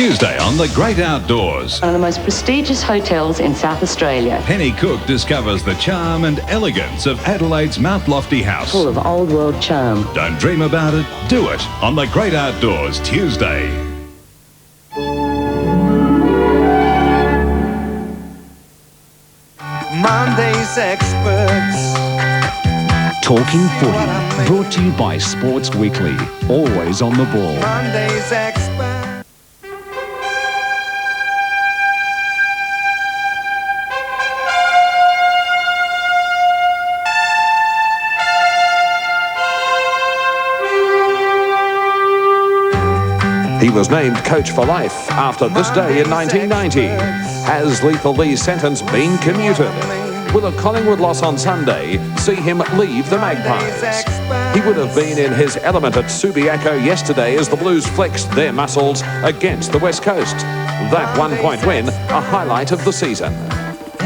Tuesday on The Great Outdoors. One of the most prestigious hotels in South Australia. Penny Cook discovers the charm and elegance of Adelaide's Mount Lofty House. Full of old world charm. Don't dream about it, do it on The Great Outdoors Tuesday. Monday's Experts. Talking Footy, brought to you by Sports Weekly. Always on the ball. Monday's Experts. He was named coach for life after this day in 1990. Has Lethal Lee's sentence been commuted? Will a Collingwood loss on Sunday see him leave the Magpies? He would have been in his element at Subiaco yesterday as the Blues flexed their muscles against the West Coast. That one-point win, a highlight of the season.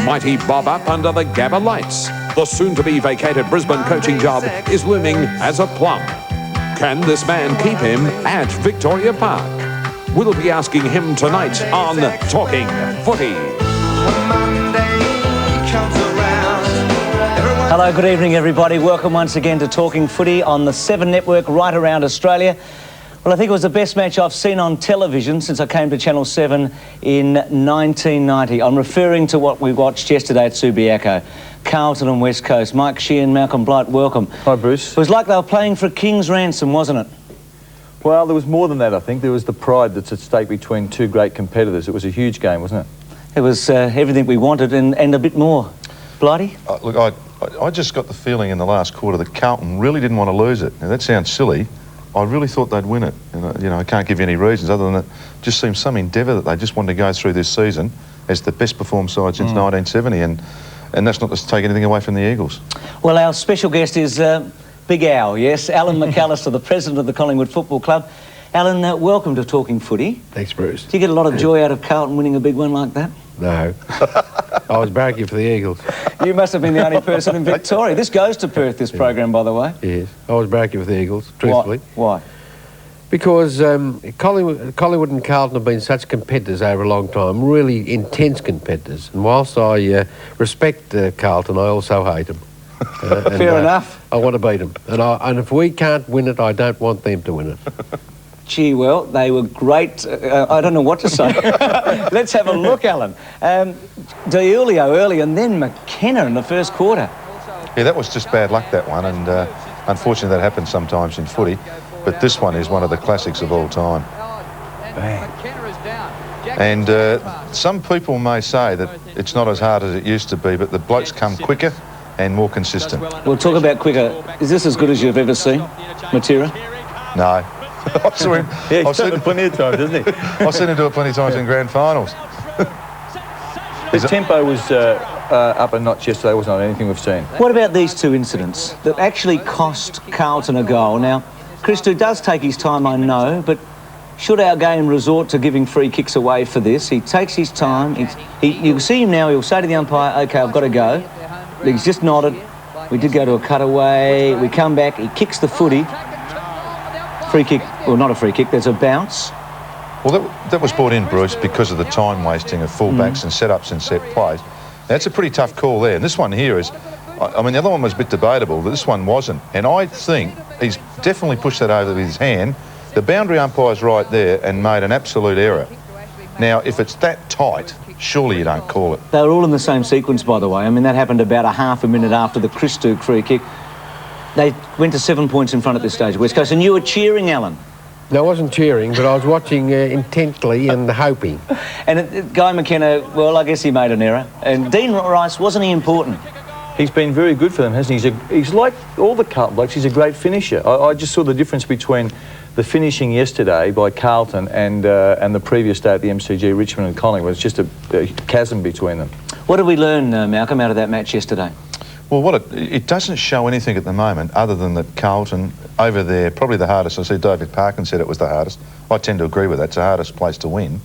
Might he bob up under the Gabba lights? The soon-to-be vacated Brisbane coaching job is looming as a plum. Can this man keep him at Victoria Park? We'll be asking him tonight on Talking Footy. Hello, good evening everybody. Welcome once again to Talking Footy on the 7 Network right around Australia. Well, I think it was the best match I've seen on television since I came to Channel 7 in 1990. I'm referring to what we watched yesterday at Subiaco. Carlton and West Coast. Mike Sheahan, Malcolm Blight, welcome. Hi, Bruce. It was like they were playing for a king's ransom, wasn't it? Well, there was more than that, I think. There was the pride that's at stake between two great competitors. It was a huge game, wasn't it? It was everything we wanted and a bit more. Blighty? Look, I just got the feeling in the last quarter that Carlton really didn't want to lose it. Now, that sounds silly. I really thought they'd win it. And, I can't give you any reasons other than it just seemed some endeavour that they just wanted to go through this season as the best performed side since 1970. And that's not to take anything away from the Eagles. Well, our special guest is Big Al, yes, Allan McAlister, the president of the Collingwood Football Club. Alan, welcome to Talking Footy. Thanks, Bruce. Do you get a lot of joy out of Carlton winning a big one like that? No. I was barracking for the Eagles. You must have been the only person in Victoria. This goes to Perth, this program, by the way. Yes, I was barracking for the Eagles, truthfully. Why? Because Collingwood and Carlton have been such competitors over a long time, really intense competitors. And whilst I respect Carlton, I also hate them. Fair enough. I want to beat them. And if we can't win it, I don't want them to win it. Gee, well, they were great. I don't know what to say. Let's have a look, Alan. D'Eulio early and then McKenna in the first quarter. Yeah, that was just bad luck, that one. And unfortunately, that happens sometimes in footy. But this one is one of the classics of all time. Bang. And some people may say that it's not as hard as it used to be, but the blokes come quicker and more consistent. We'll talk about quicker. Is this as good as you've ever seen, Matera? No. I've seen him. Yeah, he's done it plenty of times, hasn't he? I've seen him do it plenty of times in grand finals. His tempo was up a notch yesterday, wasn't it? Anything we've seen. What about these two incidents that actually cost Carlton a goal? Now, Christou does take his time, I know, but should our game resort to giving free kicks away for this? He takes his time. You can see him now. He'll say to the umpire, OK, I've got to go. He's just nodded. We did go to a cutaway. We come back. He kicks the footy. Free kick, well, not a free kick, there's a bounce. Well, that was brought in, Bruce, because of the time wasting of fullbacks and setups and set plays. That's a pretty tough call there. And this one here is, I mean, the other one was a bit debatable, but this one wasn't. And I think he's definitely pushed that over with his hand. The boundary umpire's right there and made an absolute error. Now, if it's that tight, surely you don't call it. They were all in the same sequence, by the way. I mean, that happened about a half a minute after the Christou free kick. They went to 7 points in front at this stage, West Coast, and you were cheering, Alan. No, I wasn't cheering, but I was watching intently and hoping. And Guy McKenna, well, I guess he made an error. And Dean Rice, wasn't he important? He's been very good for them, hasn't he? He's like all the Carlton blokes, he's a great finisher. I just saw the difference between the finishing yesterday by Carlton and the previous day at the MCG, Richmond and Collingwood. It's just a chasm between them. What did we learn, Malcolm, out of that match yesterday? Well, it doesn't show anything at the moment other than that Carlton, over there, probably the hardest. I see David Parkin said it was the hardest. I tend to agree with that. It's the hardest place to win.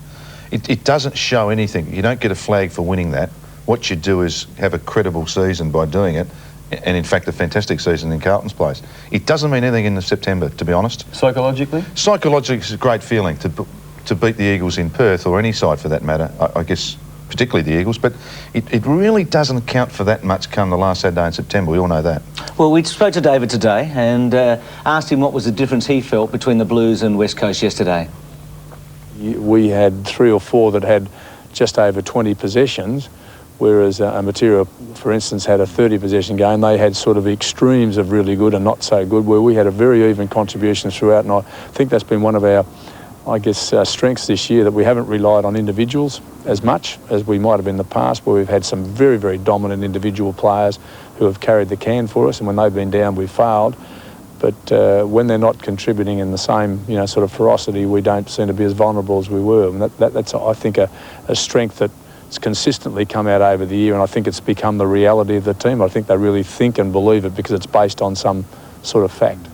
It doesn't show anything. You don't get a flag for winning that. What you do is have a credible season by doing it, and in fact a fantastic season in Carlton's place. It doesn't mean anything in September, to be honest. Psychologically? Psychologically, it's a great feeling to to beat the Eagles in Perth, or any side for that matter, I guess particularly the Eagles, but it really doesn't count for that much come the last Saturday in September. We all know that. Well, we spoke to David today and asked him what was the difference he felt between the Blues and West Coast yesterday. We had 3 or 4 that had just over 20 possessions, whereas Material, for instance, had a 30 possession game. They had sort of extremes of really good and not so good, where we had a very even contribution throughout, and I think that's been one of our, I guess, strengths this year, that we haven't relied on individuals as much as we might have in the past, where we've had some very, very dominant individual players who have carried the can for us, and when they've been down, we've failed. But when they're not contributing in the same, sort of ferocity, we don't seem to be as vulnerable as we were. And that's, I think, a strength that's consistently come out over the year, and I think it's become the reality of the team. I think they really think and believe it because it's based on some sort of fact.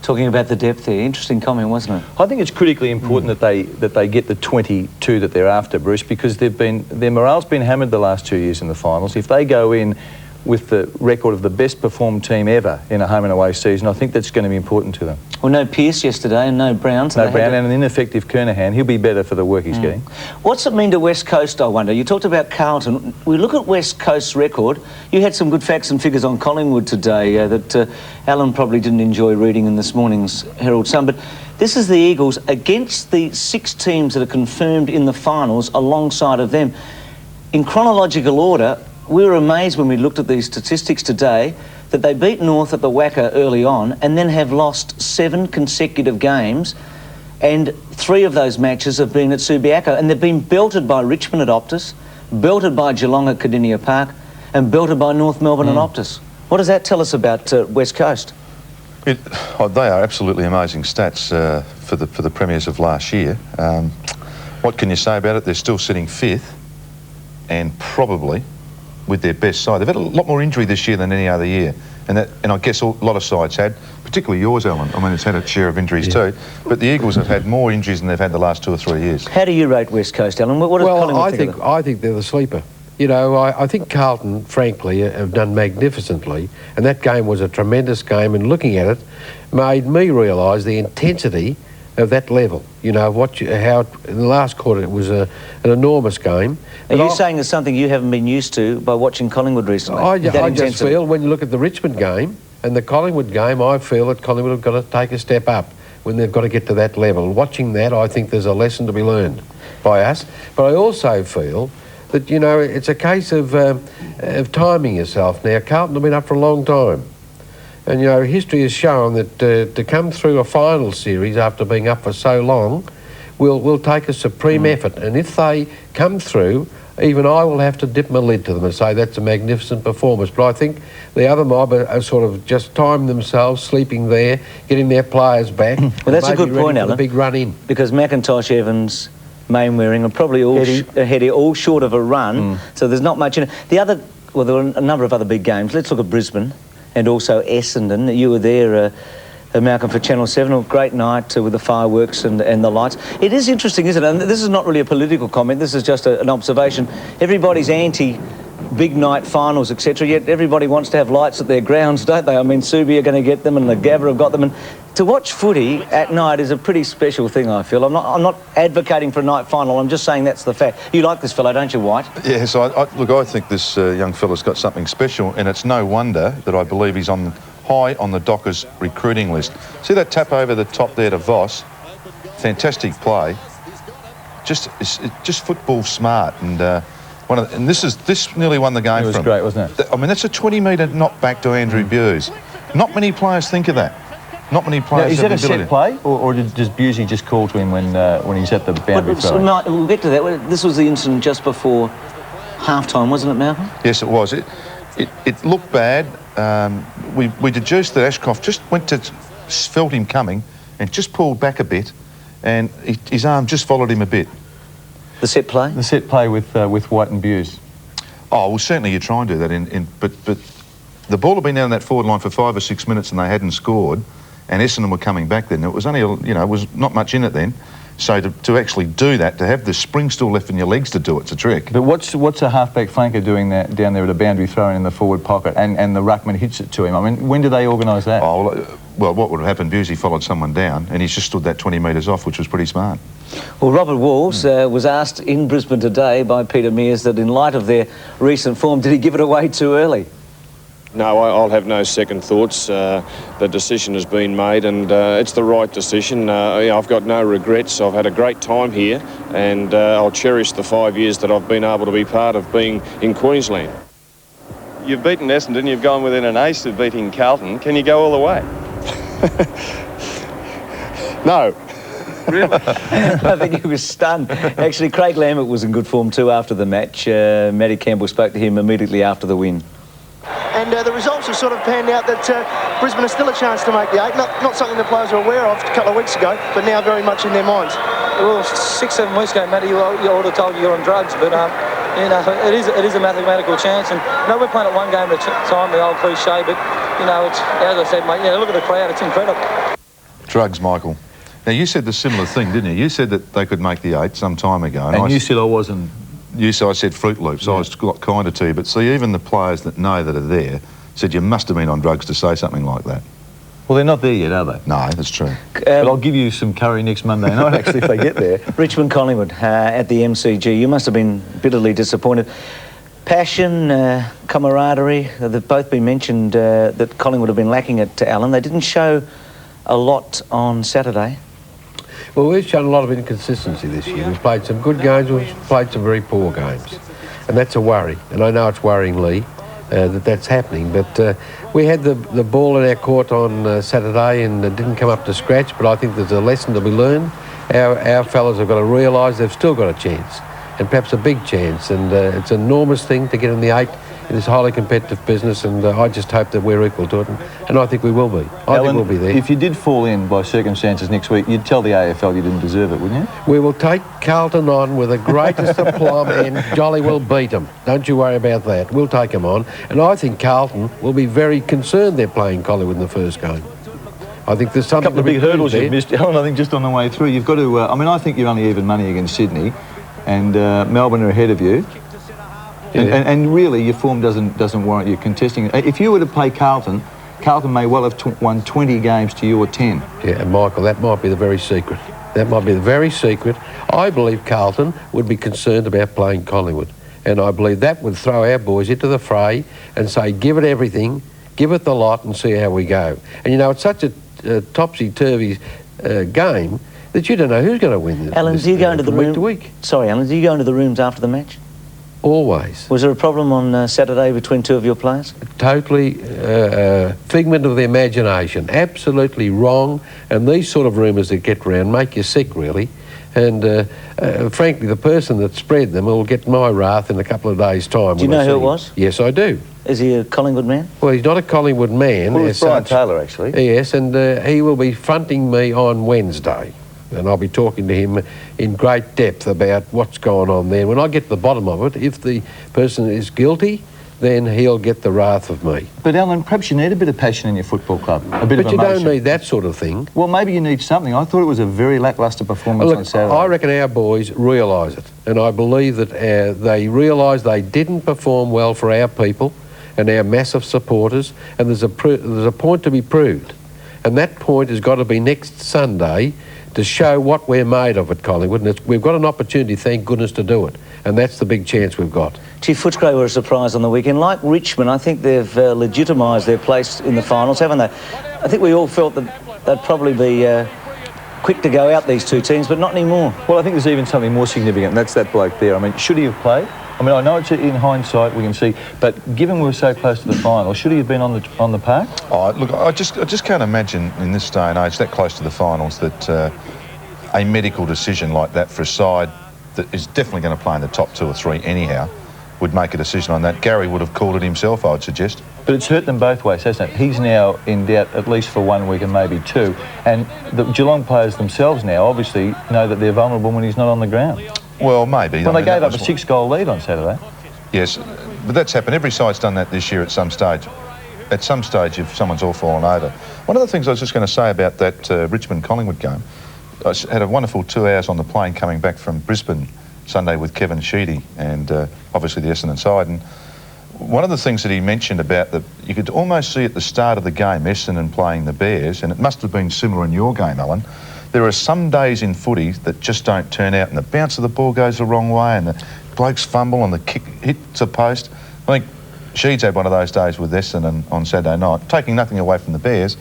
Talking about the depth there, interesting comment, wasn't it? I think it's critically important that they get the 22 that they're after, Bruce, because their morale's been hammered the last 2 years in the finals. If they go in with the record of the best performed team ever in a home and away season, I think that's going to be important to them. Well, no Pearce yesterday and no Brown. So no Brown and an ineffective Kernahan. He'll be better for the work he's getting. What's it mean to West Coast, I wonder? You talked about Carlton. We look at West Coast's record. You had some good facts and figures on Collingwood today that Allan probably didn't enjoy reading in this morning's Herald Sun, but this is the Eagles against the 6 teams that are confirmed in the finals alongside of them. In chronological order, we were amazed when we looked at these statistics today that they beat North at the Wacker early on and then have lost 7 consecutive games, and 3 of those matches have been at Subiaco, and they've been belted by Richmond at Optus, belted by Geelong at Cardinia Park, and belted by North Melbourne at Optus. What does that tell us about West Coast? They are absolutely amazing stats for the premiers of last year. What can you say about it? They're still sitting 5th, and probably with their best side. They've had a lot more injury this year than any other year, and I guess a lot of sides had, particularly yours, Allan. I mean, it's had a share of injuries too, but the Eagles have had more injuries than they've had the last 2 or 3 years. How do you rate West Coast, Allan? What does Collingwood think of them? I think they're the sleeper. I think Carlton, frankly, have done magnificently, and that game was a tremendous game, and looking at it made me realise the intensity of that level. How in the last quarter it was an enormous game. Are you saying there's something you haven't been used to by watching Collingwood recently? I just feel when you look at the Richmond game and the Collingwood game, I feel that Collingwood have got to take a step up when they've got to get to that level. Watching that, I think there's a lesson to be learned by us. But I also feel that, it's a case of timing yourself. Now, Carlton have been up for a long time. And, history has shown that to come through a final series after being up for so long will take a supreme effort. And if they come through, even I will have to dip my lid to them and say that's a magnificent performance. But I think the other mob are sort of just timing themselves, sleeping there, getting their players back. Well, that's a good point, Allan. Big run in. Because McIntosh, Evans, Mainwaring are probably all short of a run, so there's not much in it. There were a number of other big games. Let's look at Brisbane and also Essendon. You were there, Malcolm, for Channel 7. A great night with the fireworks and the lights. It is interesting, isn't it? And this is not really a political comment. This is just an observation. Everybody's anti-big night finals, etc. Yet everybody wants to have lights at their grounds, don't they? I mean, Subi are going to get them, and the Gabba have got them. And to watch footy at night is a pretty special thing, I feel. I'm not advocating for a night final. I'm just saying that's the fact. You like this fellow, don't you, White? Yes, look, I think this young fella's got something special, and it's no wonder that I believe he's high on the Dockers recruiting list. See that tap over the top there to Voss? Fantastic play. Just football smart, and this nearly won the game. It was great, wasn't it? I mean, that's a 20-metre knock back to Andrew Bewes. Not many players think of that. Not many players. Now, is that a set play, or does Busey just call to him when he's at the boundary throw? We'll get to that. This was the incident just before half-time, wasn't it, Malcolm? Yes, it was. It looked bad. We deduced that Ashcroft just felt him coming and just pulled back a bit, and his arm just followed him a bit. The set play? The set play with White and Bewes. Oh, well, certainly you try and do that. But the ball had been down that forward line for 5 or 6 minutes and they hadn't scored, and Essendon were coming back then. It was only, it was not much in it then. So to actually do that, to have the spring still left in your legs to do it's a trick. But what's a halfback flanker doing that down there at a boundary throwing in the forward pocket and the ruckman hits it to him? I mean, when do they organise that? Oh, well, what would have happened is he followed someone down and he's just stood that 20 metres off, which was pretty smart. Well, Robert Walls was asked in Brisbane today by Peter Mears that in light of their recent form, did he give it away too early? No, I'll have no second thoughts. The decision has been made and it's the right decision. I've got no regrets. I've had a great time here and I'll cherish the 5 years that I've been able to be part of being in Queensland. You've beaten Essendon, you've gone within an ace of beating Carlton. Can you go all the way? No. Really? I think he was stunned. Actually, Craig Lambert was in good form too after the match. Matty Campbell spoke to him immediately after the win. And the results have sort of panned out that Brisbane has still a chance to make the 8. Not something the players were aware of a couple of weeks ago, but now very much in their minds. Well, 6-7 weeks ago, Matty, you would have told you you're on drugs, but you know, it is a mathematical chance. And you know, we're playing at one game at a time, the old cliche, but you know, it's, as I said, mate, look at the crowd, it's incredible. Drugs, Michael. Now, you said the similar thing, didn't you? You said that they could make the 8 some time ago. And you said I wasn't... I said Fruit Loops. Yeah. I was kinder to you. But see, even the players that know that are there said you must have been on drugs to say something like that. Well, they're not there yet, are they? No, that's true. But I'll give you some curry next Monday night, actually, if they get there. Richmond Collingwood at the MCG. You must have been bitterly disappointed. Passion, camaraderie, they've both been mentioned that Collingwood have been lacking at Allan. They didn't show a lot on Saturday. Well, we've shown a lot of inconsistency this year. We've played some good games, we've played some very poor games. And that's a worry. And I know it's worrying Leigh that's happening. But we had the ball in our court on Saturday and didn't come up to scratch. But I think there's a lesson to be learned. Our fellas have got to realise they've still got a chance. And perhaps a big chance. And it's an enormous thing to get in the 8 in this highly competitive business, and I just hope that we're equal to it, and I think we will be. I think we'll be there. If you did fall in by circumstances next week, you'd tell the AFL you didn't deserve it, wouldn't you? We will take Carlton on with the greatest aplomb and jolly well beat them. Don't you worry about that. We'll take them on, and I think Carlton will be very concerned they're playing Collingwood in the first game. I think there's something... A couple of big hurdles you've missed, Allan, I think, just on the way through. You've got to... I mean, I think you're only even money against Sydney, and Melbourne are ahead of you. Yeah. And really, your form doesn't warrant you contesting. If you were to play Carlton, Carlton may well have won 20 games to your 10. Yeah, and Michael, that might be the very secret. That might be the very secret. I believe Carlton would be concerned about playing Collingwood. And I believe that would throw our boys into the fray and say, give it everything, give it the lot and see how we go. And, you know, it's such a topsy-turvy game that you don't know who's going to win this. Allan, do you go into the room... week. Sorry, Allan, do you go into the rooms after the match? Always. Was there a problem on Saturday between two of your players? Totally figment of the imagination. Absolutely wrong. And these sort of rumours that get round make you sick, really. And frankly, the person that spread them will get my wrath in a couple of days' time. Do you know who it was? Yes, I do. Is he a Collingwood man? Well, he's not a Collingwood man. Well, it's Brian Taylor, actually. Yes, and he will be fronting me on Wednesday. And I'll be talking to him in great depth about what's going on there. When I get to the bottom of it, if the person is guilty, then he'll get the wrath of me. But, Allan, perhaps you need a bit of passion in your football club, a bit of emotion. But you don't need that sort of thing. Well, maybe you need something. I thought it was a very lacklustre performance on Saturday. I reckon our boys realise it. And I believe that they realise they didn't perform well for our people and our massive supporters, and there's a point to be proved. And that point has got to be next Sunday to show what we're made of at Collingwood, and we've got an opportunity, thank goodness, to do it, and that's the big chance we've got. Gee, Footscray were a surprise on the weekend. Like Richmond, I think they've legitimised their place in the finals, haven't they? I think we all felt that they'd probably be quick to go out, these two teams, but not anymore. Well, I think there's even something more significant, and that's that bloke there. I mean, should he have played? I mean, I know it's in hindsight, we can see, but given we were so close to the final, should he have been on the park? Oh, look, I just can't imagine in this day and age, that close to the finals, that a medical decision like that for a side that is definitely going to play in the top 2 or 3 anyhow would make a decision on that. Gary would have called it himself, I would suggest. But it's hurt them both ways, hasn't it? He's now in doubt at least for 1 week and maybe 2. And the Geelong players themselves now obviously know that they're vulnerable when he's not on the ground. Well, maybe. Well, they gave up a 6-goal lead on Saturday. Yes, but that's happened. Every side's done that this year at some stage. At some stage, if someone's all fallen over. One of the things I was just going to say about that Richmond-Collingwood game, I had a wonderful 2 hours on the plane coming back from Brisbane Sunday with Kevin Sheedy and obviously the Essendon side. And one of the things that he mentioned about you could almost see at the start of the game Essendon playing the Bears, and it must have been similar in your game, Alan. There are some days in footy that just don't turn out, and the bounce of the ball goes the wrong way, and the blokes fumble, and the kick hits a post. I think Sheeds had one of those days with Essendon on Saturday night, taking nothing away from the Bears,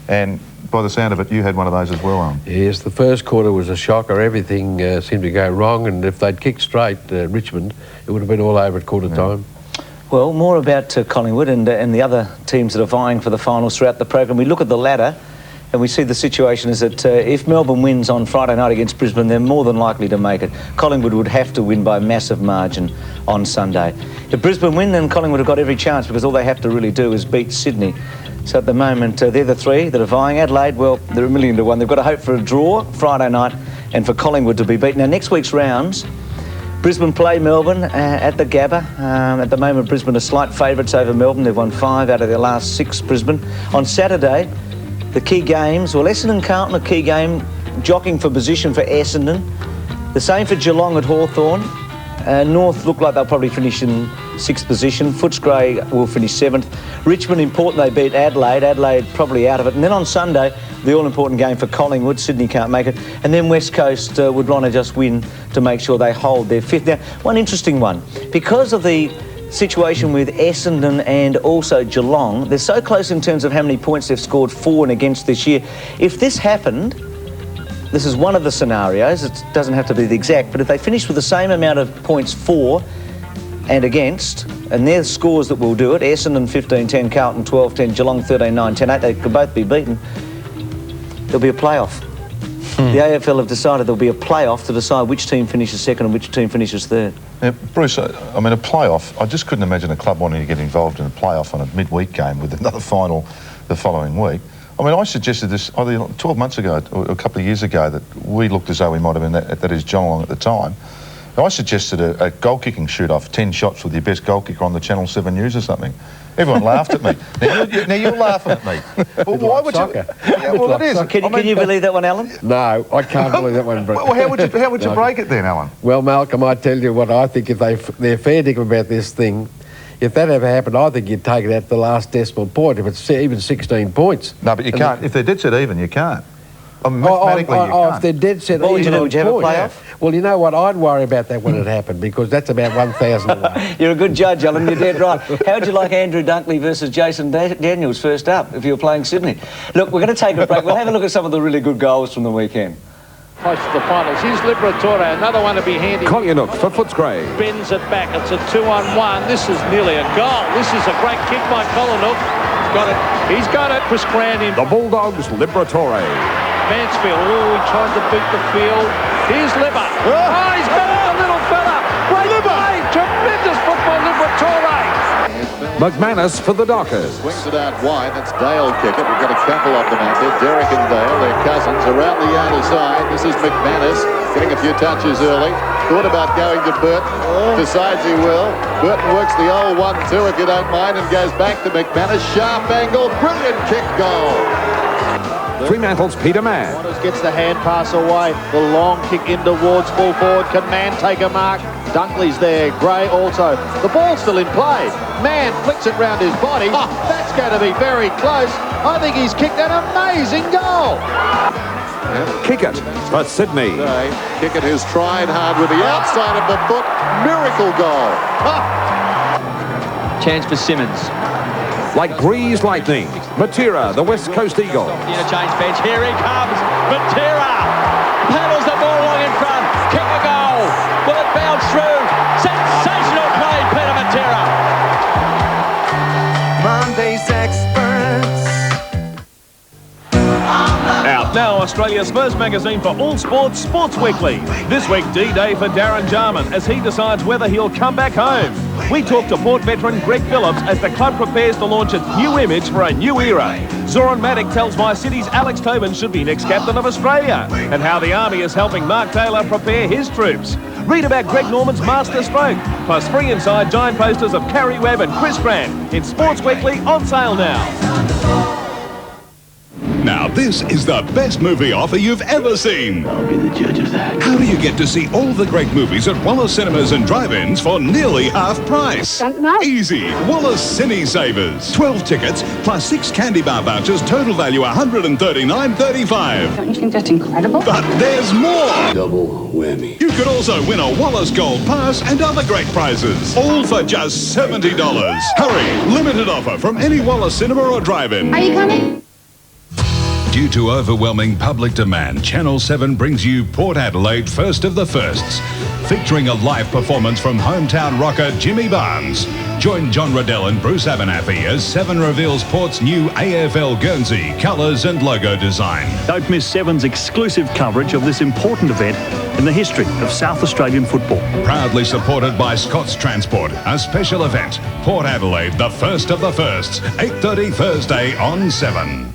and by the sound of it, you had one of those as well, Alan. Yes, the first quarter was a shocker. Everything seemed to go wrong, and if they'd kicked straight Richmond, it would have been all over at quarter time. Well, more about Collingwood and the other teams that are vying for the finals throughout the program. We look at the ladder and we see the situation is that if Melbourne wins on Friday night against Brisbane, they're more than likely to make it. Collingwood would have to win by a massive margin on Sunday. If Brisbane win, then Collingwood have got every chance because all they have to really do is beat Sydney. So at the moment, they're the three that are vying. Adelaide, well, they're 1,000,000 to 1. They've got to hope for a draw Friday night and for Collingwood to be beaten. Now, next week's rounds, Brisbane play Melbourne at the Gabba. At the moment, Brisbane are slight favourites over Melbourne. They've won 5 out of their last 6, Brisbane. On Saturday, the key games, well, Essendon Carlton, a key game, jockeying for position for Essendon. The same for Geelong at Hawthorn. North look like they'll probably finish in 6th position. Footscray will finish 7th. Richmond, important, they beat Adelaide. Adelaide probably out of it. And then on Sunday, the all-important game for Collingwood. Sydney can't make it. And then West Coast would want to just win to make sure they hold their 5th. Now, one interesting one. Because of the situation with Essendon and also Geelong, they're so close in terms of how many points they've scored for and against this year. If this happened, this is one of the scenarios, it doesn't have to be the exact, but if they finish with the same amount of points for and against, and they're the scores that will do it, Essendon 15-10, Carlton 12-10, Geelong 13-9, 10-8, they could both be beaten, there'll be a playoff. The AFL have decided there'll be a playoff to decide which team finishes second and which team finishes third. Yeah, Bruce, I mean, a playoff, I just couldn't imagine a club wanting to get involved in a playoff on a midweek game with another final the following week. I mean, I suggested this either 12 months ago or a couple of years ago that we looked as though we might have been that is Geelong at the time. I suggested a goal-kicking shoot-off, 10 shots with your best goal kicker on the Channel 7 News or something. Everyone laughed at me. Now you're laughing at me. Well, why would you? Yeah, well, it is. Can you believe that one, Alan? No, I can't believe that one, Brett. Well, how would you break it then, Alan? Well, Malcolm, I tell you what I think. If they're fair dinkum about this thing, if that ever happened, I think you'd take it at the last decimal point. If it's even 16 points. No, but you can't. If they're dead set even, you can't. I mean, mathematically, you can't. If they're dead set what would you do? Would you have a playoff? Yeah. Well, you know what? I'd worry about that when it happened because that's about 1,000 away. You're a good judge, Alan. You're dead right. How would you like Andrew Dunkley versus Jason Daniels first up if you were playing Sydney? Look, we're going to take a break. We'll have a look at some of the really good goals from the weekend. Close to the finals. Here's Liberatore, another one to be handy. Collingwood for Footscray. Bends it back. It's a 2-on-1. This is nearly a goal. This is a great kick by Collingwood. Got it. He's got it. Chris Cran in. The Bulldogs, Liberatore. Mansfield. Oh, he tried to beat the field. Here's Libber. Oh, he's got it, the little fella. Great play. Tremendous football, Liberatore. McManus for the Dockers. Swings it out wide. That's Dale kick it. We've got a couple of them out there. Derek and Dale, their cousins, around the outer side. This is McManus getting a few touches early. Thought about going to Burton. Decides he will. Burton works the old 1-2 if you don't mind and goes back to McManus. Sharp angle. Brilliant kick goal. Fremantle's Peter Mann. Waters gets the hand pass away. The long kick in towards full forward. Can Mann take a mark? Dunkley's there. Gray also. The ball's still in play. Mann flicks it round his body. Oh, that's going to be very close. I think he's kicked an amazing goal. Kick it for Sydney. Kickett who's tried hard with the outside of the foot. Miracle goal. Chance for Simmons. Like greased lightning, Matera, the West Coast Eagle. Interchange bench, here he comes, Matera! Paddles the ball along in front, kick a goal, will it bounce through? Sensational play, Peter Matera! Monday's experts. Out now, Australia's first magazine for all sports, Sports Weekly. This week, D-Day for Darren Jarman as he decides whether he'll come back home. We talk to Port veteran Greg Phillips as the club prepares to launch its new image for a new era. Zoran Maddock tells why City's Alex Tobin should be next captain of Australia and how the Army is helping Mark Taylor prepare his troops. Read about Greg Norman's master stroke, plus free inside giant posters of Carrie Webb and Chris Grant in Sports Weekly, on sale now. Now, this is the best movie offer you've ever seen. I'll be the judge of that. How do you get to see all the great movies at Wallace Cinemas and Drive-Ins for nearly half price? Don't know. Easy. Wallace Cine Savers. 12 tickets plus 6 candy bar vouchers, total value $139.35. Don't you think that's incredible? But there's more. Double whammy. You could also win a Wallace Gold Pass and other great prizes, all for just $70. Hurry, limited offer from any Wallace cinema or drive-in. Are you coming? Due to overwhelming public demand, Channel 7 brings you Port Adelaide First of the Firsts, featuring a live performance from hometown rocker Jimmy Barnes. Join John Riddell and Bruce McAvaney as 7 reveals Port's new AFL Guernsey colours and logo design. Don't miss 7's exclusive coverage of this important event in the history of South Australian football. Proudly supported by Scott's Transport, a special event. Port Adelaide, the First of the Firsts, 8:30 Thursday on 7.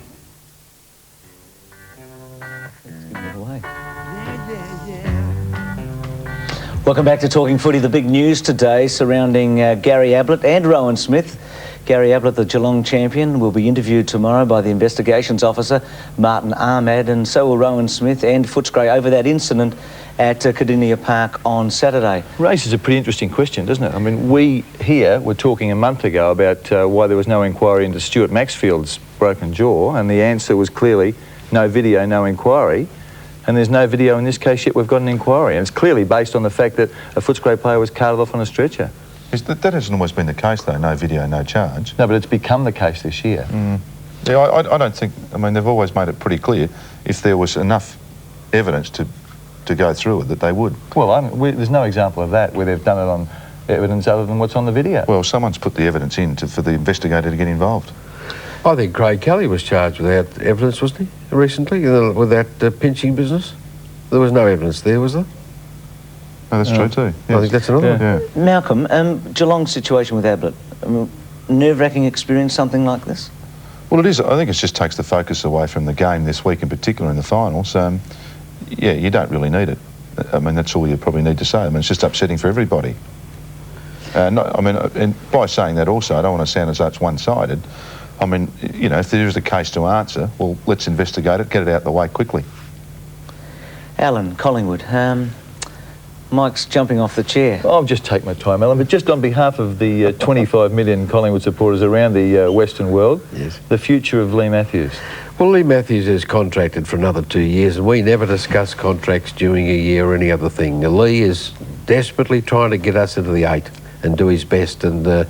Welcome back to Talking Footy. The big news today surrounding Gary Ablett and Rowan Smith. Gary Ablett, the Geelong champion, will be interviewed tomorrow by the investigations officer, Martin Ahmad, and so will Rowan Smith and Footscray over that incident at Cardinia Park on Saturday. Raises a pretty interesting question, doesn't it? I mean, we here were talking a month ago about why there was no inquiry into Stuart Maxfield's broken jaw, and the answer was clearly no video, no inquiry. And there's no video in this case yet. We've got an inquiry, and it's clearly based on the fact that a Footscray player was carted off on a stretcher. That hasn't always been the case, though. No video, no charge. No, but it's become the case this year. Yeah, I don't think. I mean, they've always made it pretty clear if there was enough evidence to go through it that they would. Well, there's no example of that where they've done it on evidence other than what's on the video. Well, someone's put the evidence in for the investigator to get involved. I think Craig Kelly was charged without evidence, wasn't he, recently, with that pinching business? There was no evidence there, was there? No, that's true too. Yes. I think that's another one. Yeah. Malcolm, Geelong's situation with Ablett, nerve-wracking experience, something like this? Well, it is. I think it just takes the focus away from the game this week, in particular in the finals. Yeah, you don't really need it. I mean, that's all you probably need to say. I mean, it's just upsetting for everybody. And by saying that also, I don't want to sound as though it's one-sided. I mean, you know, if there is a case to answer, well, let's investigate it, get it out the way quickly. Allan, Collingwood, Mike's jumping off the chair. I'll just take my time, Allan, but just on behalf of the 25 million Collingwood supporters around the Western world, yes, the future of Leigh Matthews. Well, Leigh Matthews is contracted for another 2 years, and we never discuss contracts during a year or any other thing. Leigh is desperately trying to get us into the 8 and do his best, and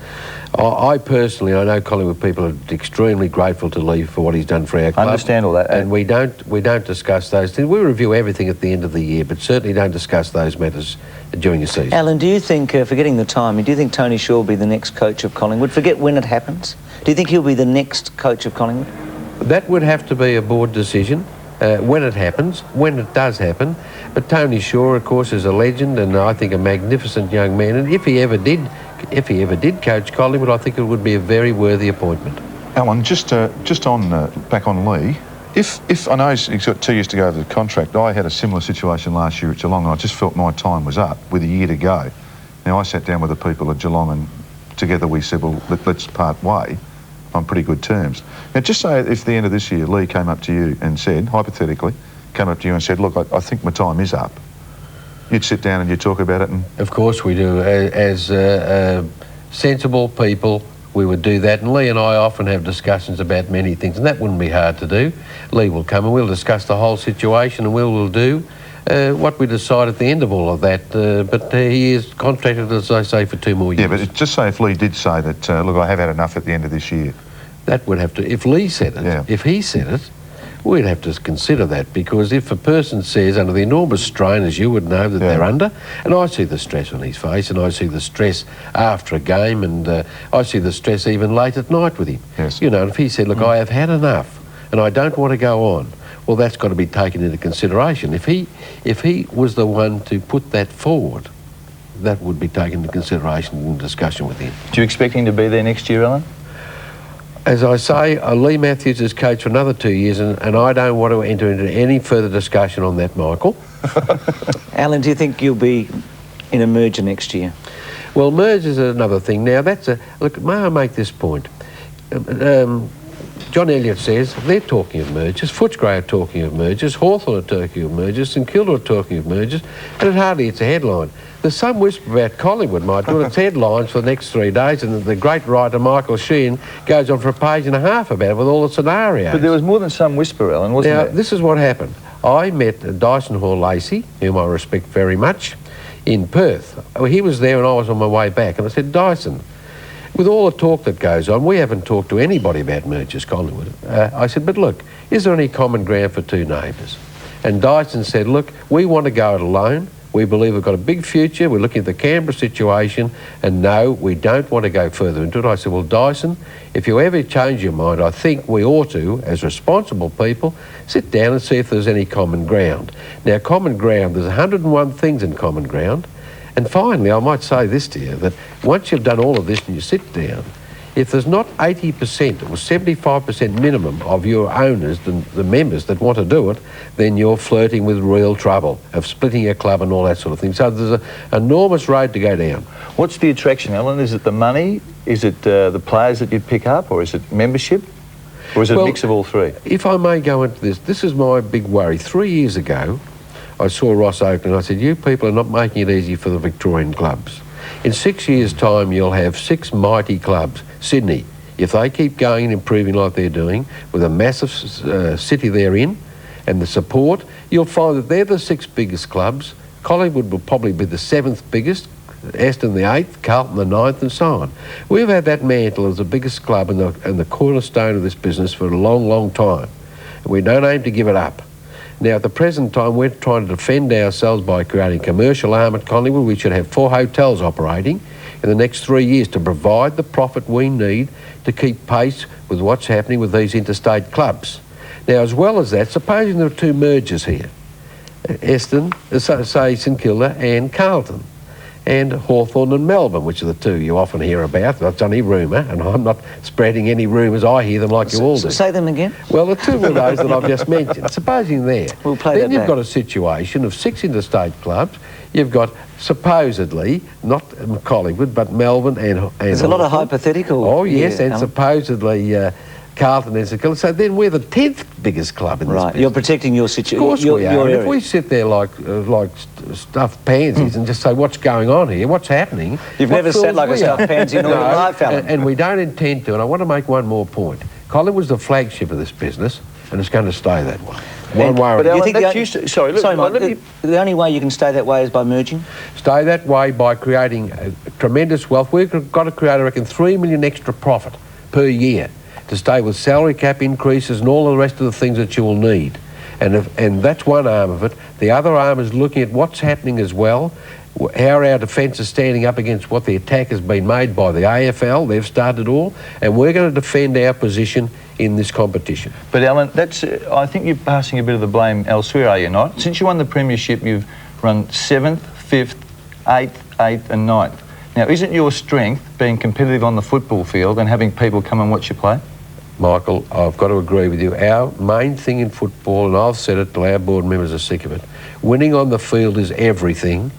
I personally, I know Collingwood people are extremely grateful to Leigh for what he's done for our club. I understand all that. And we don't discuss those things. We review everything at the end of the year, but certainly don't discuss those matters during the season. Allan, do you think, forgetting the timing, do you think Tony Shaw will be the next coach of Collingwood? Forget when it happens. Do you think he'll be the next coach of Collingwood? That would have to be a board decision when it happens, when it does happen. But Tony Shaw, of course, is a legend and I think a magnificent young man. And if he ever did coach Collingwood, I think it would be a very worthy appointment. Allan, just on back on Leigh. If I know he's got 2 years to go over the contract, I had a similar situation last year at Geelong, and I just felt my time was up with a year to go. Now I sat down with the people at Geelong, and together we said, well, let's part way on pretty good terms. Now, just say if at the end of this year Leigh came up to you and said, hypothetically, came up to you and said, look, I think my time is up. You'd sit down and you'd talk about it? And of course we do. As sensible people, we would do that. And Leigh and I often have discussions about many things, and that wouldn't be hard to do. Leigh will come and we'll discuss the whole situation, and we'll do what we decide at the end of all of that. But he is contracted, as I say, for 2 more years. Yeah, but just say if Leigh did say that, look, I have had enough at the end of this year. That would have to, if Leigh said it, if he said it, we'd have to consider that, because if a person says, under the enormous strain, as you would know, that they're under, and I see the stress on his face, and I see the stress after a game, and I see the stress even late at night with him. Yes. You know, and if he said, look, I have had enough, and I don't want to go on, well, that's got to be taken into consideration. If he was the one to put that forward, that would be taken into consideration in discussion with him. Do you expect him to be there next year, Allan? As I say, Leigh Matthews is coach for another 2 years, and I don't want to enter into any further discussion on that, Michael. Allan, do you think you'll be in a merger next year? Well, merge is another thing. Now, that's a... Look, may I make this point? John Elliott says they're talking of mergers, Footscray are talking of mergers, Hawthorn are talking of mergers, St Kilda are talking of mergers, and it hardly hits a headline. There's some whisper about Collingwood might do its headlines for the next 3 days, and the great writer Michael Sheahan goes on for a page and a half about it with all the scenarios. But there was more than some whisper, Alan, wasn't there? Now, this is what happened. I met Dyson Hall-Lacey, whom I respect very much, in Perth. He was there and I was on my way back, and I said, Dyson, with all the talk that goes on, we haven't talked to anybody about mergers, Collingwood. I said, but look, is there any common ground for two neighbours? And Dyson said, look, we want to go it alone. We believe we've got a big future. We're looking at the Canberra situation, and no, we don't want to go further into it. I said, well, Dyson, if you ever change your mind, I think we ought to, as responsible people, sit down and see if there's any common ground. Now, common ground, there's 101 things in common ground. And finally, I might say this to you, that once you've done all of this and you sit down, if there's not 80% or 75% minimum of your owners, the members that want to do it, then you're flirting with real trouble of splitting a club and all that sort of thing. So there's an enormous road to go down. What's the attraction, Alan? Is it the money? Is it the players that you pick up? Or is it membership? Or is it a mix of all three? If I may go into this, this is my big worry. 3 years ago, I saw Ross Oakley and I said, you people are not making it easy for the Victorian clubs. In 6 years' time, you'll have 6 mighty clubs. Sydney, if they keep going and improving like they're doing, with a massive city they're in, and the support, you'll find that they're the 6 biggest clubs. Collingwood will probably be the 7th biggest, Aston the 8th, Carlton the 9th, and so on. We've had that mantle as the biggest club and the cornerstone of this business for a long, long time. And we don't aim to give it up. Now, at the present time, we're trying to defend ourselves by creating commercial arm at Collingwood. We should have 4 hotels operating in the next 3 years to provide the profit we need to keep pace with what's happening with these interstate clubs. Now, as well as that, supposing there are 2 mergers here, Aston, say St Kilda and Carlton, and Hawthorn and Melbourne, which are the 2 you often hear about. That's only rumour, and I'm not spreading any rumours. I hear them like you all do. Say them again. Well, the 2 of those that I've just mentioned, supposing there. We'll play then that you've back. got a situation of 6 interstate clubs. You've got supposedly, not Collingwood, but Melbourne and There's a lot of hypothetical. Oh, yes, here, and supposedly Carlton and St Kilda. So then we're the 10th biggest club in this business. You're protecting your situation. Of course we are. And if we sit there like stuffed pansies and just say, what's going on here? What's happening? You've never sat like a stuffed pansy in all your life, Alan. And we don't intend to. And I want to make one more point. Collingwood's the flagship of this business, and it's going to stay that way. One way or But another. the only way you can stay that way is by merging? Stay that way by creating tremendous wealth. We've got to create, I reckon, 3 million extra profit per year to stay with salary cap increases and all the rest of the things that you will need. And that's one arm of it. The other arm is looking at what's happening as well, how our defence is standing up against what the attack has been made by the AFL. They've started all, and we're going to defend our position in this competition. But Alan, that's I think you're passing a bit of the blame elsewhere, are you not? Since you won the premiership, you've run 7th, 5th, 8th, 8th and 9th. Now, isn't your strength being competitive on the football field and having people come and watch you play? Michael, I've got to agree with you. Our main thing in football, and I've said it till our board members are sick of it, winning on the field is everything,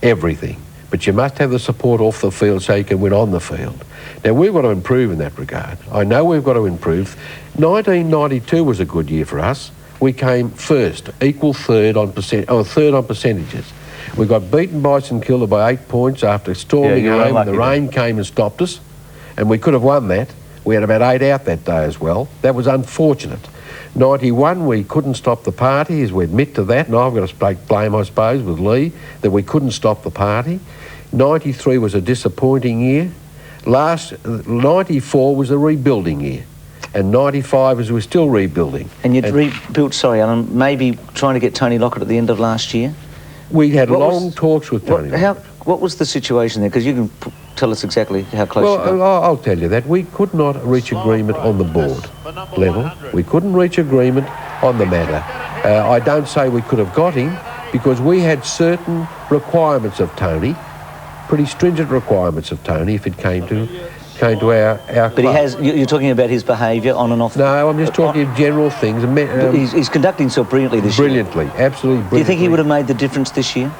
everything. But you must have the support off the field so you can win on the field. Now, we've got to improve in that regard. I know we've got to improve. 1992 was a good year for us. We came first, equal third on percentages. We got beaten by St Kilda by 8 points after storming home, and the rain came and stopped us, and we could have won that. We had about 8 out that day as well. That was unfortunate. 91, we couldn't stop the party, as we admit to that, and I've got to take blame, I suppose, with Leigh, that we couldn't stop the party. 93 was a disappointing year. 94 was a rebuilding year, and 95 as we're still rebuilding. And you'd rebuilt, sorry Alan, maybe trying to get Tony Lockett at the end of last year? We had long talks with Tony Lockett. What was the situation there? Because you can tell us exactly how close you got. Well, I'll tell you that. We could not reach agreement on the board level. We couldn't reach agreement on the matter. I don't say we could have got him, because we had certain requirements of Tony, pretty stringent requirements of Tony if it came to our But he has, you're talking about his behaviour on and off? No, I'm just talking of general things. He's conducting himself brilliantly this year. Brilliantly, absolutely brilliantly. Do you think he would have made the difference this year?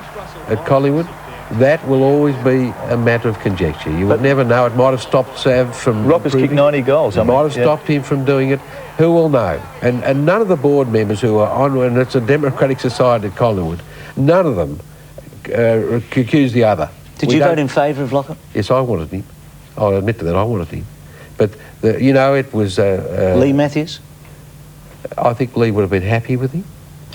At Collingwood? that will always be a matter of conjecture. You would never know. It might have stopped Sav from... Rockers kicked 90 goals. It might have stopped him from doing it. Who will know? And none of the board members who are on, and it's a democratic society at Collingwood, none of them accuse the other. Did you vote in favour of Lockett? Yes, I wanted him. I'll admit to that, I wanted him. But, you know, it was... Leigh Matthews? I think Leigh would have been happy with him.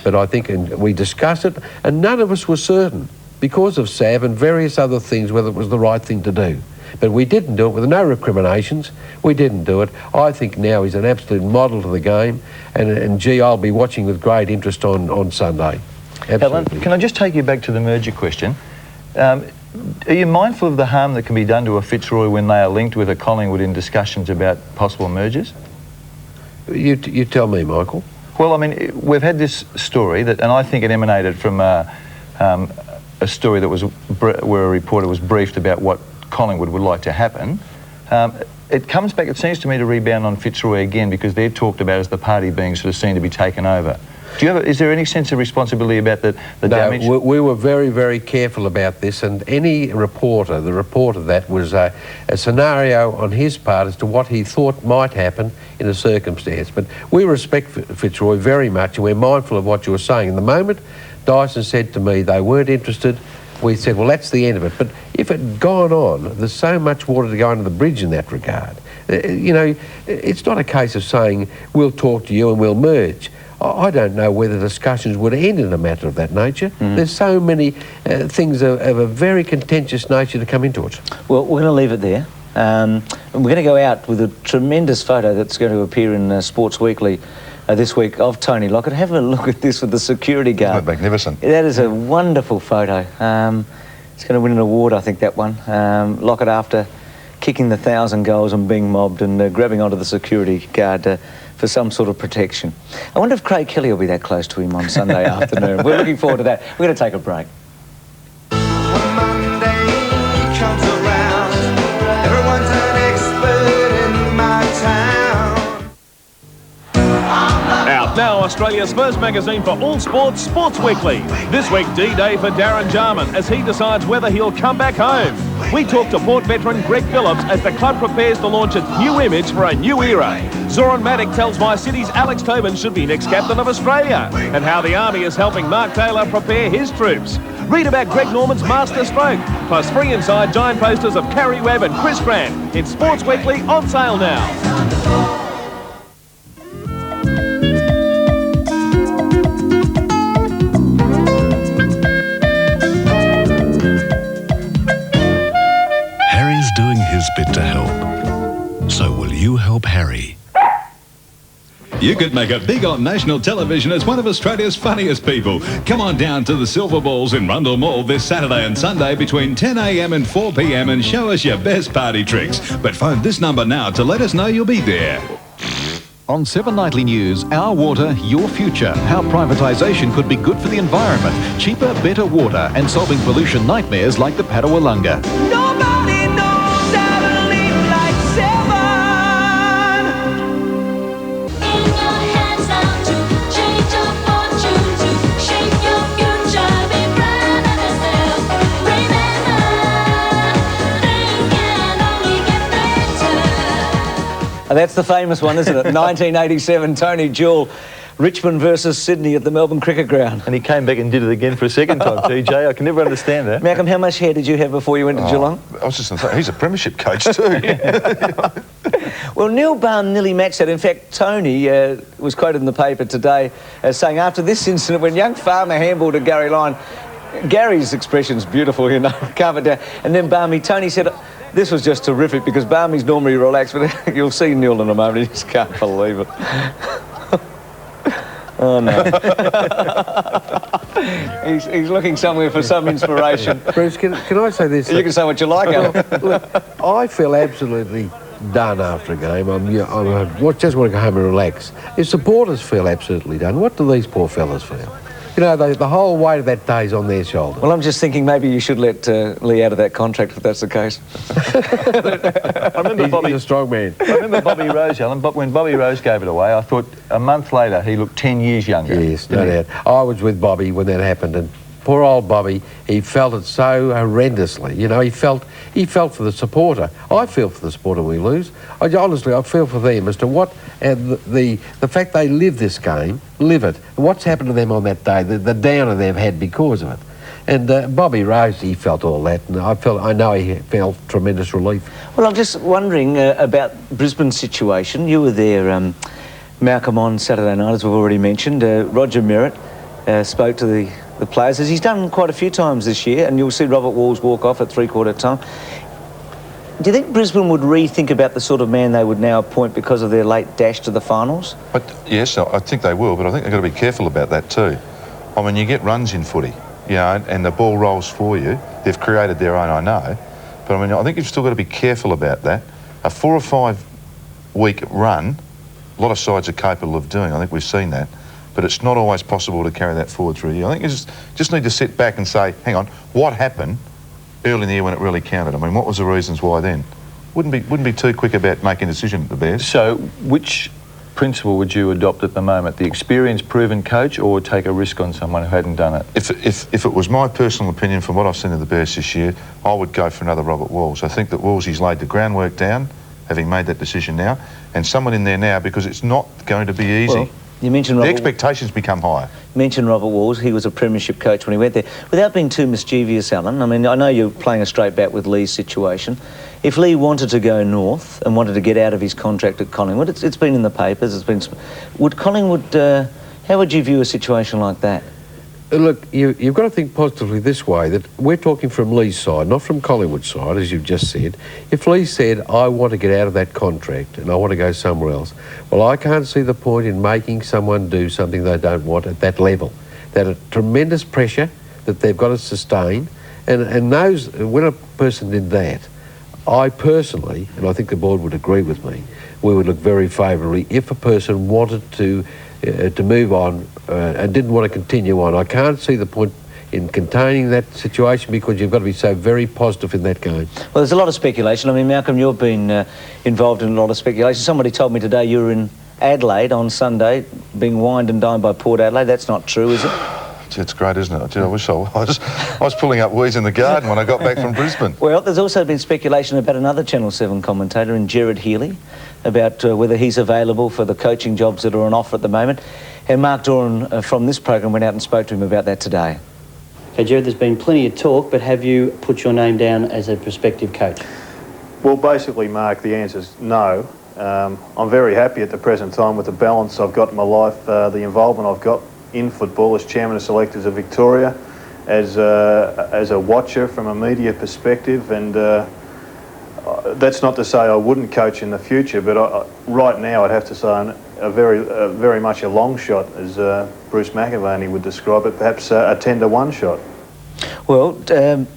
But I think, and we discussed it, and none of us were certain, because of Sav and various other things, whether it was the right thing to do. But we didn't do it with no recriminations. We didn't do it. I think now he's an absolute model to the game, and gee, I'll be watching with great interest on Sunday. Absolutely. Allan, can I just take you back to the merger question? Are you mindful of the harm that can be done to a Fitzroy when they are linked with a Collingwood in discussions about possible mergers? You tell me, Michael. Well, I mean, we've had this story that, and I think it emanated from a story that was where a reporter was briefed about what Collingwood would like to happen. It comes back, it seems to me, to rebound on Fitzroy again, because they're talked about as the party being sort of seen to be taken over. Do you have is there any sense of responsibility about the damage? No, we were very, very careful about this, and any reporter, the report of that was a scenario on his part as to what he thought might happen in a circumstance. But we respect Fitzroy very much, and we're mindful of what you were saying. In the moment Dyson said to me they weren't interested, we said, well, that's the end of it. But if it had gone on, there's so much water to go under the bridge in that regard. You know, it's not a case of saying, we'll talk to you and we'll merge. I don't know whether discussions would end in a matter of that nature. There's so many things of a very contentious nature to come into it. Well, we're going to leave it there. And we're going to go out with a tremendous photo that's going to appear in Sports Weekly this week of Tony Lockett. Have a look at this with the security guard. Magnificent. That is a wonderful photo. It's going to win an award, I think, that one. Lockett, after kicking the 1,000 goals and being mobbed and grabbing onto the security guard for some sort of protection. I wonder if Craig Kelly will be that close to him on Sunday afternoon. We're looking forward to that. We're going to take a break. Comes around, everyone's an expert in my town. Out now, Australia's first magazine for all sports, Sports Weekly. This week, D-Day for Darren Jarman as he decides whether he'll come back home. We talk to Port veteran Greg Phillips as the club prepares to launch its new image for a new era. Zoran Maddock tells My City's Alex Tobin should be next captain of Australia, and how the Army is helping Mark Taylor prepare his troops. Read about Greg Norman's master stroke, plus free inside giant posters of Carrie Webb and Chris Grant in Sports Weekly, on sale now. Harry's doing his bit to help. So will you help Harry? You could make it big on national television as one of Australia's funniest people. Come on down to the Silver Balls in Rundle Mall this Saturday and Sunday between 10 a.m. and 4 p.m. and show us your best party tricks. But phone this number now to let us know you'll be there. On 7 Nightly News, Our Water, Your Future. How privatisation could be good for the environment. Cheaper, better water and solving pollution nightmares like the Padawalunga. Nobody knows how to live like 7. That's the famous one, isn't it? 1987, Tony Jewell, Richmond versus Sydney at the Melbourne Cricket Ground. And he came back and did it again for a second time, TJ. I can never understand that. Malcolm, how much hair did you have before you went to Geelong? I was just going to say, he's a premiership coach too. Well, Neil Baum nearly matched that. In fact, Tony was quoted in the paper today as saying, after this incident, when young Farmer handballed to Gary Lyon, Gary's expression's beautiful, you know, calm it down. And then Tony said, this was just terrific because Barmy's normally relaxed, but you'll see Neil in a moment, he just can't believe it. Oh, no. he's looking somewhere for some inspiration. Bruce, can I say this? You can say what you like, Alan. Look, I feel absolutely done after a game. I just want to go home and relax. If supporters feel absolutely done, what do these poor fellas feel? You know, the whole weight of that day's on their shoulders. Well, I'm just thinking maybe you should let Leigh out of that contract if that's the case. I remember he's a strong man. I remember Bobby Rose, Alan, but when Bobby Rose gave it away, I thought a month later he looked 10 years younger. Yes, no doubt. I was with Bobby when that happened, and poor old Bobby, he felt it so horrendously. You know, he felt for the supporter. I feel for the supporter we lose. Honestly, I feel for them as to what the fact they live this game, live it. What's happened to them on that day, the downer they've had because of it. And Bobby Rose, he felt all that, and I know he felt tremendous relief. Well, I'm just wondering about Brisbane's situation. You were there, Malcolm, on Saturday night, as we've already mentioned. Roger Merritt spoke to the players, as he's done quite a few times this year, and you'll see Robert Walls walk off at three-quarter time. Do you think Brisbane would rethink about the sort of man they would now appoint because of their late dash to the finals? Yes, I think they will, but I think they've got to be careful about that too. I mean, you get runs in footy, you know, and the ball rolls for you. They've created their own, I know. But I mean, I think you've still got to be careful about that. A 4 or 5 week run, a lot of sides are capable of doing. I think we've seen that. But it's not always possible to carry that forward through the year. I think you just need to sit back and say, hang on, what happened early in the year when it really counted? I mean, what was the reasons why then? Wouldn't be too quick about making a decision at the Bears. So which principle would you adopt at the moment? The experienced, proven coach, or take a risk on someone who hadn't done it? If it was my personal opinion from what I've seen of the Bears this year, I would go for another Robert Walls. I think that Wallsy's laid the groundwork down, having made that decision now, and someone in there now, because it's not going to be easy. Well, you mentioned Robert, the expectations become higher. You mentioned Robert Walls. He was a premiership coach when he went there. Without being too mischievous, Alan, I mean, I know you're playing a straight bat with Leigh's situation. If Leigh wanted to go north and wanted to get out of his contract at Collingwood, it's been in the papers, would Collingwood, how would you view a situation like that? Look, you've got to think positively this way, that we're talking from Leigh's side, not from Collingwood's side, as you've just said. If Leigh said, I want to get out of that contract and I want to go somewhere else, well, I can't see the point in making someone do something they don't want at that level. That a tremendous pressure that they've got to sustain, and knows when a person did that, I personally, and I think the board would agree with me, we would look very favourably if a person wanted to move on and didn't want to continue on. I can't see the point in containing that situation because you've got to be so very positive in that game. Well, there's a lot of speculation. I mean, Malcolm, you've been involved in a lot of speculation. Somebody told me today you were in Adelaide on Sunday being wined and dined by Port Adelaide. That's not true, is it? It's great, isn't it? I wish I was. I was pulling up weeds in the garden when I got back from Brisbane. Well, there's also been speculation about another Channel 7 commentator, in Gerard Healy, about whether he's available for the coaching jobs that are on offer at the moment. And Mark Doran from this program went out and spoke to him about that today. Okay, Gerard, there's been plenty of talk, but have you put your name down as a prospective coach? Well, basically, Mark, the answer's no. I'm very happy at the present time with the balance I've got in my life, the involvement I've got in football as chairman of selectors of Victoria, as a watcher from a media perspective, and that's not to say I wouldn't coach in the future, but right now I'd have to say very much a long shot, as Bruce McAvaney would describe it, perhaps a 10-to-1 shot. Well,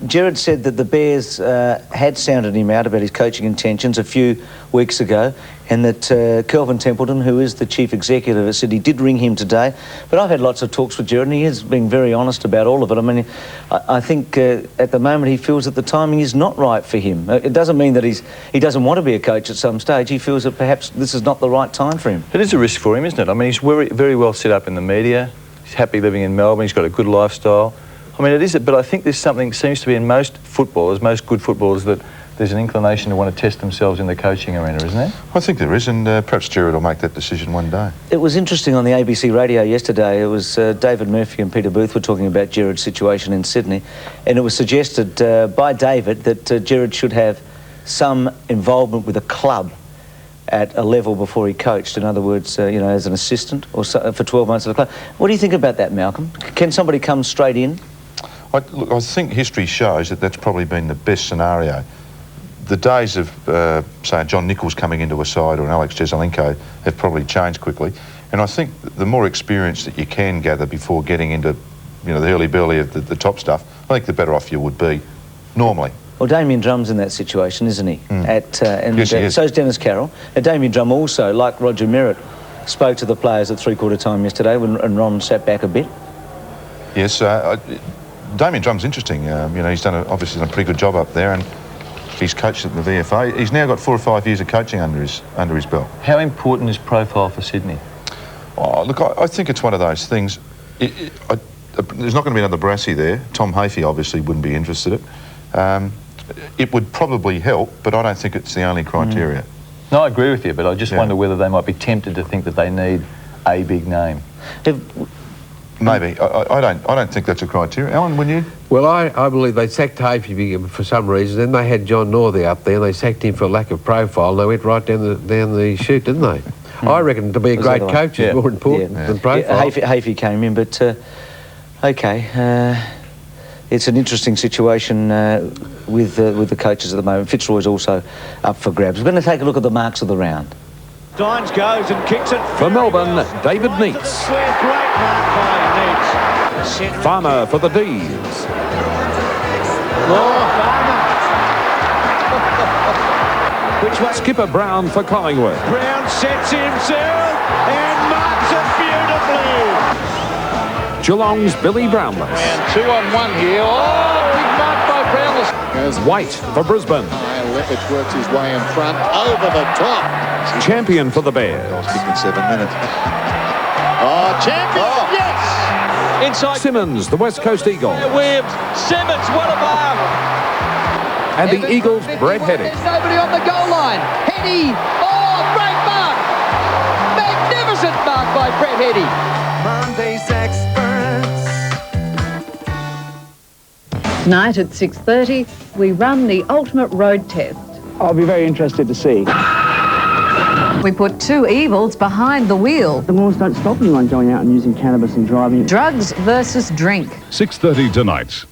Gerard said that the Bears had sounded him out about his coaching intentions a few weeks ago, and that Kelvin Templeton, who is the chief executive at Sydney, did ring him today. But I've had lots of talks with Gerard, and he has been very honest about all of it. I mean, I think at the moment he feels that the timing is not right for him. It doesn't mean that he doesn't want to be a coach at some stage. He feels that perhaps this is not the right time for him. It is a risk for him, isn't it? I mean, he's very, very well set up in the media. He's happy living in Melbourne. He's got a good lifestyle. I mean, it is, but I think there's something seems to be in most footballers, most good footballers, that there's an inclination to want to test themselves in the coaching arena, isn't there? I think there is, and perhaps Gerard will make that decision one day. It was interesting on the ABC radio yesterday. It was David Murphy and Peter Booth were talking about Gerard's situation in Sydney, and it was suggested by David that Gerard should have some involvement with a club at a level before he coached. In other words, you know, as an assistant or so, for 12 months at a club. What do you think about that, Malcolm? Can somebody come straight in? Look, I think history shows that that's probably been the best scenario. The days of, say, John Nichols coming into a side or an Alex Jesaulenko have probably changed quickly. And I think the more experience that you can gather before getting into, you know, the hurly-burly of the top stuff, I think the better off you would be, normally. Well, Damien Drum's in that situation, isn't he? Yes, he is. So is Dennis Carroll. And Damien Drum also, like Roger Merritt, spoke to the players at three-quarter time yesterday and Ron sat back a bit. Yes, Damien Drum's interesting. You know, he's obviously done a pretty good job up there, and he's coached at the VFA. He's now got 4 or 5 years of coaching under his belt. How important is profile for Sydney? Oh, look, I think it's one of those things. there's not going to be another Brassy there. Tom Hafey obviously wouldn't be interested in it. It would probably help, but I don't think it's the only criteria. No, I agree with you, but I just wonder whether they might be tempted to think that they need a big name. Maybe. I don't think that's a criteria. Alan, when you? Well, I believe they sacked Hafey for some reason. Then they had John Northey up there, and they sacked him for lack of profile. And they went right down the chute, didn't they? I reckon to be a great coach is more important than profile. Hafey came in, but it's an interesting situation with the coaches at the moment. Fitzroy's also up for grabs. We're going to take a look at the marks of the round. Dines goes and kicks it. For Melbourne, David Neitz. Great mark by Neitz. Farmer for the D's. Which way? Skipper Brown for Collingwood. Brown sets himself and marks it beautifully. Geelong's Billy Brownless. And 2-on-1 here. Oh, big mark by Brownless. Goes White for Brisbane. Leppich works his way in front, over the top. Champion for the Bears. Kicking 7 minutes. Oh, champion, yes! Inside. Simmons, the West Coast Eagle. Williams, Simmons, well above. And the Eagles, Brett Heady. There's nobody on the goal line. Heady, oh, great mark! Magnificent mark by Brett Heady. Monday's experts. Tonight at 6:30, we run the ultimate road test. I'll be very interested to see. We put two evils behind the wheel. The laws don't stop anyone going out and using cannabis and driving. Drugs versus drink. 6:30 tonight.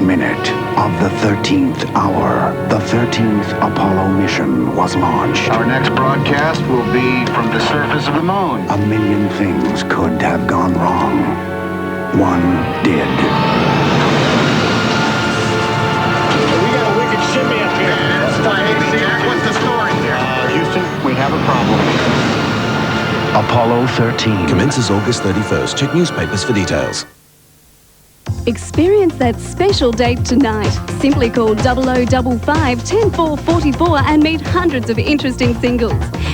Minute of the 13th hour, the 13th Apollo mission was launched. Our next broadcast will be from the surface of the moon. A million things could have gone wrong. One did. We got a wicked shimmy up here. That's fine, Jack. What's the story here? Houston, we have a problem. Apollo 13 commences August 31st. Check newspapers for details. Experience that special date tonight. Simply call 0055 10444 and meet hundreds of interesting singles.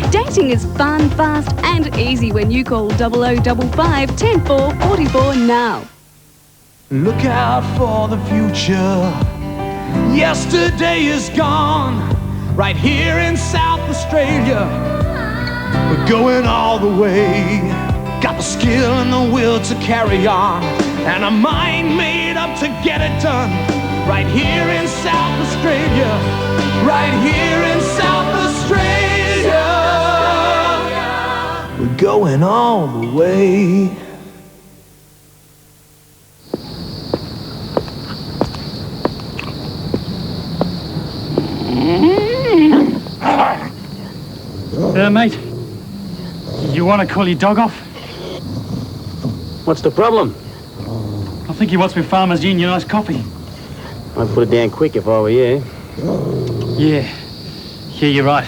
Dating is fun, fast and easy when you call 0055 10444 now. Look out for the future. Yesterday is gone. Right here in South Australia, we're going all the way. Got the skill and the will to carry on, and a mind made up to get it done. Right here in South Australia. Right here in South Australia. We're going all the way. Mate, you want to call your dog off? What's the problem? I think he wants me Farmers Union iced coffee. I'd put it down quick if I were you. Yeah, you're right.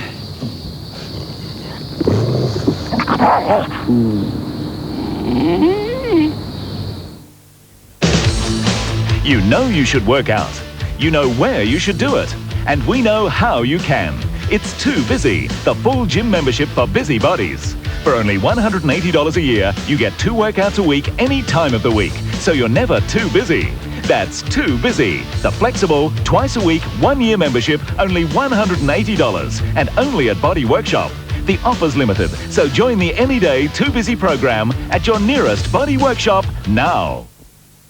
You know you should work out. You know where you should do it. And we know how you can. It's Too Busy, the full gym membership for busybodies. For only $180 a year, you get 2 workouts a week any time of the week, so you're never too busy. That's Too Busy, the flexible, twice a week, 1-year membership, only $180, and only at Body Workshop. The offer's limited, so join the Anyday Too Busy program at your nearest Body Workshop now.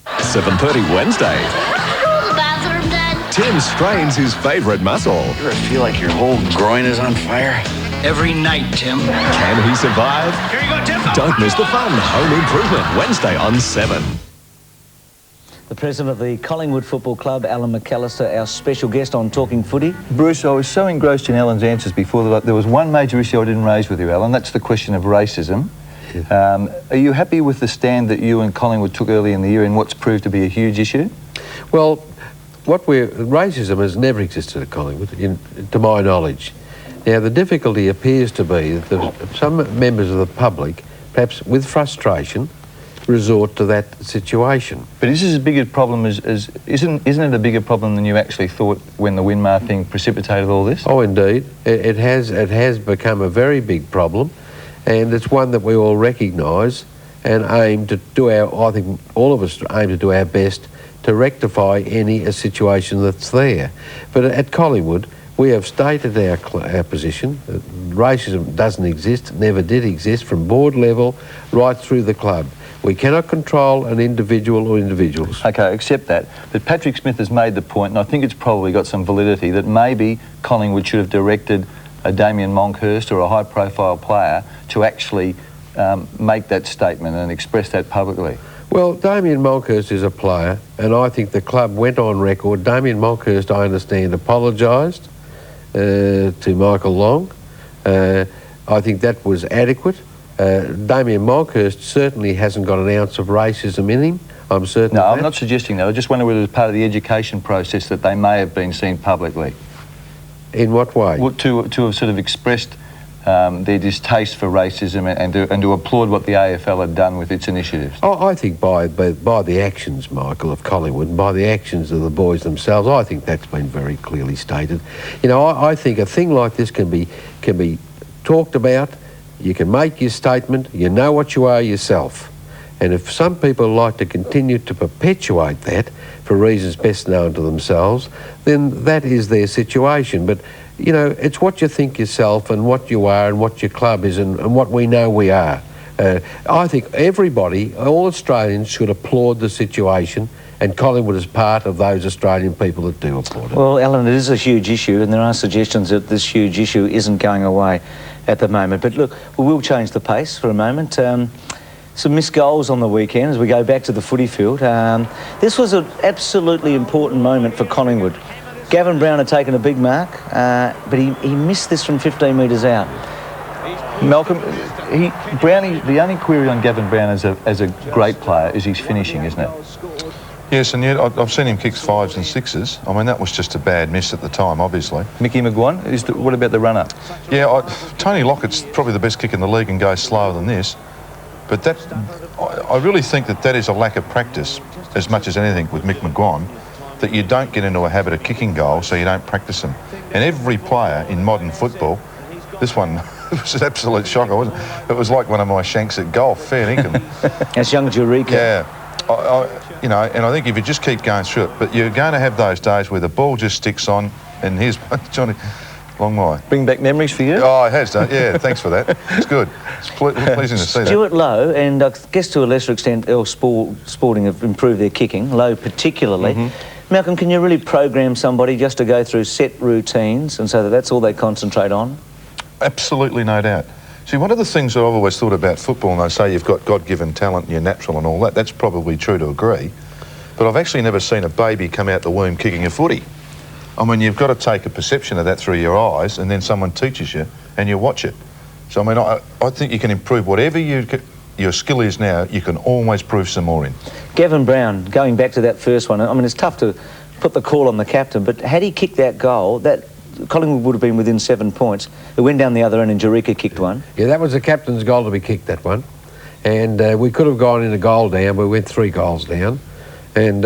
7:30 Wednesday. Tim strains his favourite muscle. You ever feel like your whole groin is on fire? every night, Tim. Can he survive? Here you go, Tim. Don't miss the fun. Home Improvement, Wednesday on 7. The president of the Collingwood Football Club, Allan McAlister, our special guest on Talking Footy. Bruce, I was so engrossed in Alan's answers before that there was one major issue I didn't raise with you, Alan. That's the question of racism. Are you happy with the stand that you and Collingwood took early in the year in what's proved to be a huge issue? Well, racism has never existed at Collingwood, to my knowledge. Now, the difficulty appears to be that some members of the public, perhaps with frustration, resort to that situation. But is this as big a problem as isn't it a bigger problem than you actually thought when the Winmar thing precipitated all this? Oh, indeed. It has become a very big problem, and it's one that we all recognise and aim to do I think all of us aim to do our best to rectify any situation that's there. But at Collingwood, we have stated our position. Racism doesn't exist, never did exist, from board level right through the club. We cannot control an individual or individuals. Okay, accept that. But Patrick Smith has made the point, and I think it's probably got some validity, that maybe Collingwood should have directed a Damien Monkhurst or a high-profile player to actually make that statement and express that publicly. Well, Damien Monkhurst is a player, and I think the club went on record. Damien Monkhurst, I understand, apologised to Michael Long. I think that was adequate. Damien Monkhurst certainly hasn't got an ounce of racism in him. I'm certain of that. No, I'm not suggesting that. I just wonder whether it was part of the education process that they may have been seen publicly. In what way? Well, to have sort of expressed their distaste for racism and to applaud what the AFL had done with its initiatives. Oh, I think by the actions, Michael, of Collingwood, and by the actions of the boys themselves, I think that's been very clearly stated. You know, I think a thing like this can be talked about. You can make your statement, you know what you are yourself. And if some people like to continue to perpetuate that for reasons best known to themselves, then that is their situation. But, you know, it's what you think yourself and what you are and what your club is and what we know we are. I think everybody, all Australians, should applaud the situation, and Collingwood is part of those Australian people that do applaud it. Well, Alan, it is a huge issue, and there are suggestions that this huge issue isn't going away at the moment. But look, we will change the pace for a moment. Some missed goals on the weekend as we go back to the footy field. This was an absolutely important moment for Collingwood. Gavin Brown had taken a big mark, but he missed this from 15 metres out. Malcolm, Brownie, the only query on Gavin Brown as a great player is his finishing, isn't it? Yes, and yet I've seen him kick 5s and 6s. I mean, that was just a bad miss at the time, obviously. Mickey McGuan, what about the runner? Yeah, Tony Lockett's probably the best kick in the league and goes slower than this. But I really think that is a lack of practice, as much as anything, with Mick McGuan, that you don't get into a habit of kicking goals, so you don't practice them. And every player in modern football, this one was an absolute shocker, wasn't it? It was like one of my shanks at golf, fair dinkum. That's young Jurika. Yeah. You know, and I think if you just keep going through it, but you're going to have those days where the ball just sticks on, and here's Johnny, long way. Bring back memories for you? Oh, it has done. Yeah, thanks for that. It's good. It's pleasing to see that. Stuart Lowe, and I guess to a lesser extent, Sporting have improved their kicking, Lowe particularly. Mm-hmm. Malcolm, can you really program somebody just to go through set routines and so that's all they concentrate on? Absolutely, no doubt. See, one of the things that I've always thought about football, and they say you've got God-given talent and you're natural and all that, that's probably true to agree, but I've actually never seen a baby come out the womb kicking a footy. I mean, you've got to take a perception of that through your eyes, and then someone teaches you and you watch it. So, I mean, I think you can improve whatever your skill is now, you can always prove some more in. Gavin Brown, going back to that first one, I mean, it's tough to put the call on the captain, but had he kicked that goal, that Collingwood would have been within 7 points. It went down the other end and Jurika kicked one. Yeah, that was the captain's goal to be kicked, that one. And we could have gone in a goal down, but we went 3 goals down. And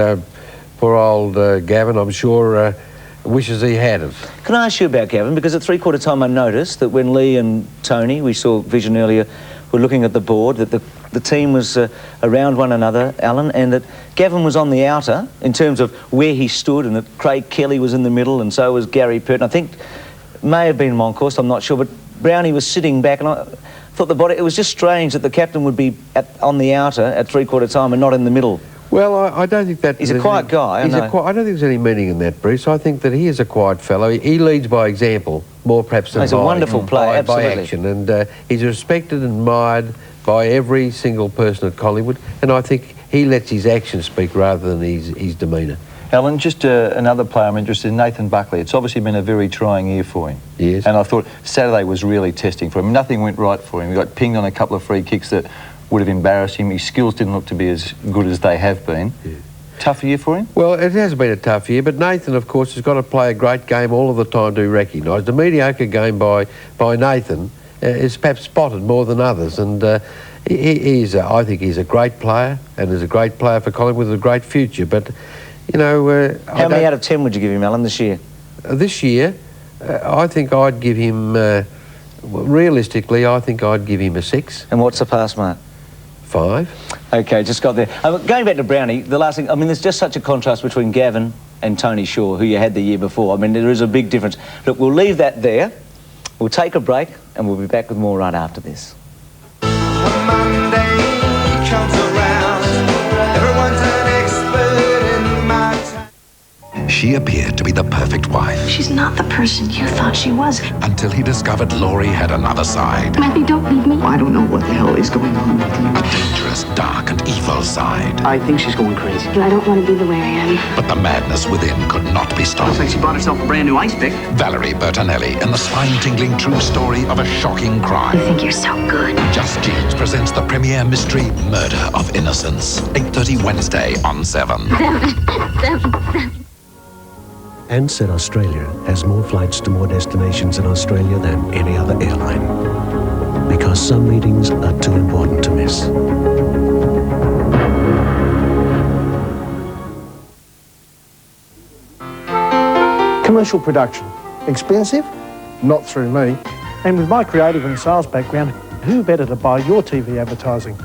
poor old Gavin, I'm sure, wishes he had it. Can I ask you about Gavin? Because at 3/4 time I noticed that when Leigh and Tony, we saw Vision earlier, were looking at the board, that the team was around one another, Alan, and that Gavin was on the outer in terms of where he stood, and that Craig Kelly was in the middle, and so was Gary Pert. I think may have been Monkhurst, I'm not sure, but Brownie was sitting back, and I thought it was just strange that the captain would be on the outer at 3/4 time and not in the middle. Well, I don't think that... He's a quiet guy, I don't think there's any meaning in that, Bruce. I think that he is a quiet fellow. He leads by example, more perhaps than he's a wonderful player, by absolutely. action. And he's respected and admired by every single person at Collingwood. And I think he lets his actions speak rather than his demeanour. Alan, just another player I'm interested in, Nathan Buckley. It's obviously been a very trying year for him. Yes. And I thought Saturday was really testing for him. Nothing went right for him. He got pinged on a couple of free kicks that would have embarrassed him. His skills didn't look to be as good as they have been. Yeah. Tough year for him? Well, it has been a tough year, but Nathan, of course, has got to play a great game all of the time to be recognised. The mediocre game by Nathan is perhaps spotted more than others, and I think he's a great player, and is a great player for Collingwood with a great future. But, you know... How many out of 10 would you give him, Alan, this year? This year, I think I'd give him... realistically, I think I'd give him a 6. And what's the pass mark? 5. OK, just got there. Going back to Brownie, the last thing... I mean, there's just such a contrast between Gavin and Tony Shaw, who you had the year before. I mean, there is a big difference. Look, we'll leave that there. We'll take a break, and we'll be back with more right after this. Monday comes around, everyone's an expert in my time. She appeared to be the perfect wife. She's not the person you thought she was. Until he discovered Laurie had another side. Matthew, don't leave me. I don't know what the hell is going on with you. A dangerous, dark and evil side. I think she's going crazy. I don't want to be the way I am. But the madness within could not be stopped. Looks like she bought herself a brand new ice pick. Valerie Bertinelli in the spine-tingling true story of a shocking crime. You think you're so good. Just Jeeves presents the premiere mystery Murder of Innocence. 8:30 Wednesday on 7. 7. Ansett Australia has more flights to more destinations in Australia than any other airline. Because some meetings are too important to miss. Commercial production. Expensive? Not through me. And with my creative and sales background, who better to buy your TV advertising?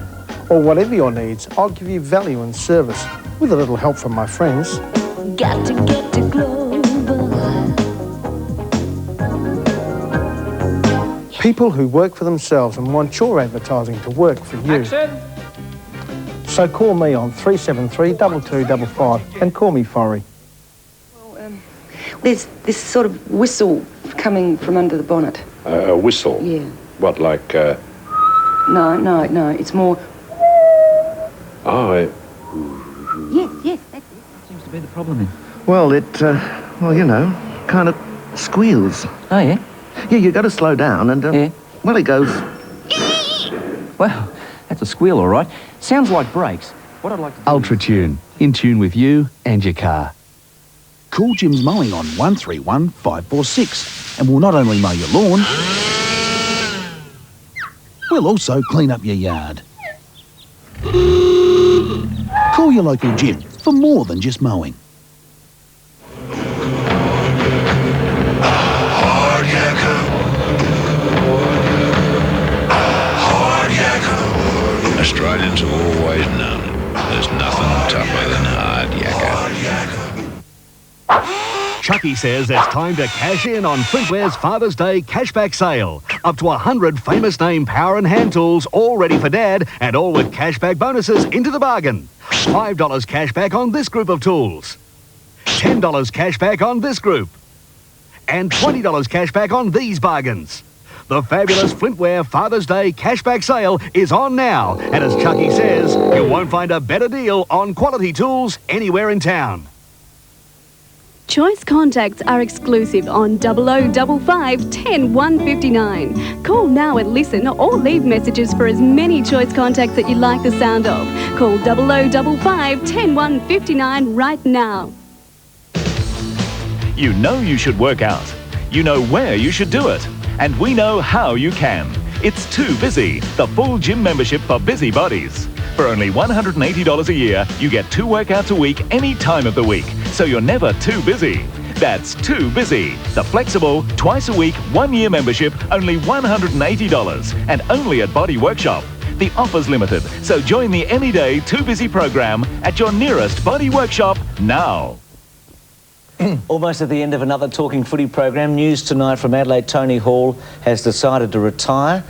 Or whatever your needs, I'll give you value and service with a little help from my friends. Got to get to global. People who work for themselves and want your advertising to work for you. Action. So call me on 373-2255 and call me Forry. There's this sort of whistle coming from under the bonnet. A whistle? Yeah. What, like... No, it's more... Oh, Yes, that's it. Seems to be the problem. Well, it, you know, kind of squeals. Oh, yeah? Yeah, you got to slow down and, well, it goes... Well, that's a squeal, all right. Sounds like brakes. What I'd like to do... UltraTune, in tune with you and your car. Call Jim's Mowing on 131 546 and we'll not only mow your lawn, we'll also clean up your yard. Call your local Jim for more than just mowing. Australians have always known it. There's nothing tougher than hard yakka. Chucky says it's time to cash in on Flintware's Father's Day cashback sale. Up to 100 famous name power and hand tools, all ready for Dad, and all with cashback bonuses into the bargain. $5 cashback on this group of tools. $10 cashback on this group. And $20 cashback on these bargains. The fabulous Flintware Father's Day cashback sale is on now. And as Chucky says, you won't find a better deal on quality tools anywhere in town. Choice contacts are exclusive on 0055 10 159. Call now and listen or leave messages for as many Choice contacts that you like the sound of. Call 0055 10 159 right now. You know you should work out. You know where you should do it. And we know how you can. It's Too Busy, the full gym membership for busybodies. For only $180 a year, you get 2 workouts a week any time of the week, so you're never too busy. That's Too Busy, the flexible, twice a week, 1 year membership, only $180, and only at Body Workshop. The offer's limited, so join the Anyday Too Busy program at your nearest Body Workshop now. Almost at the end of another Talking Footy program. News tonight from Adelaide. Tony Hall has decided to retire.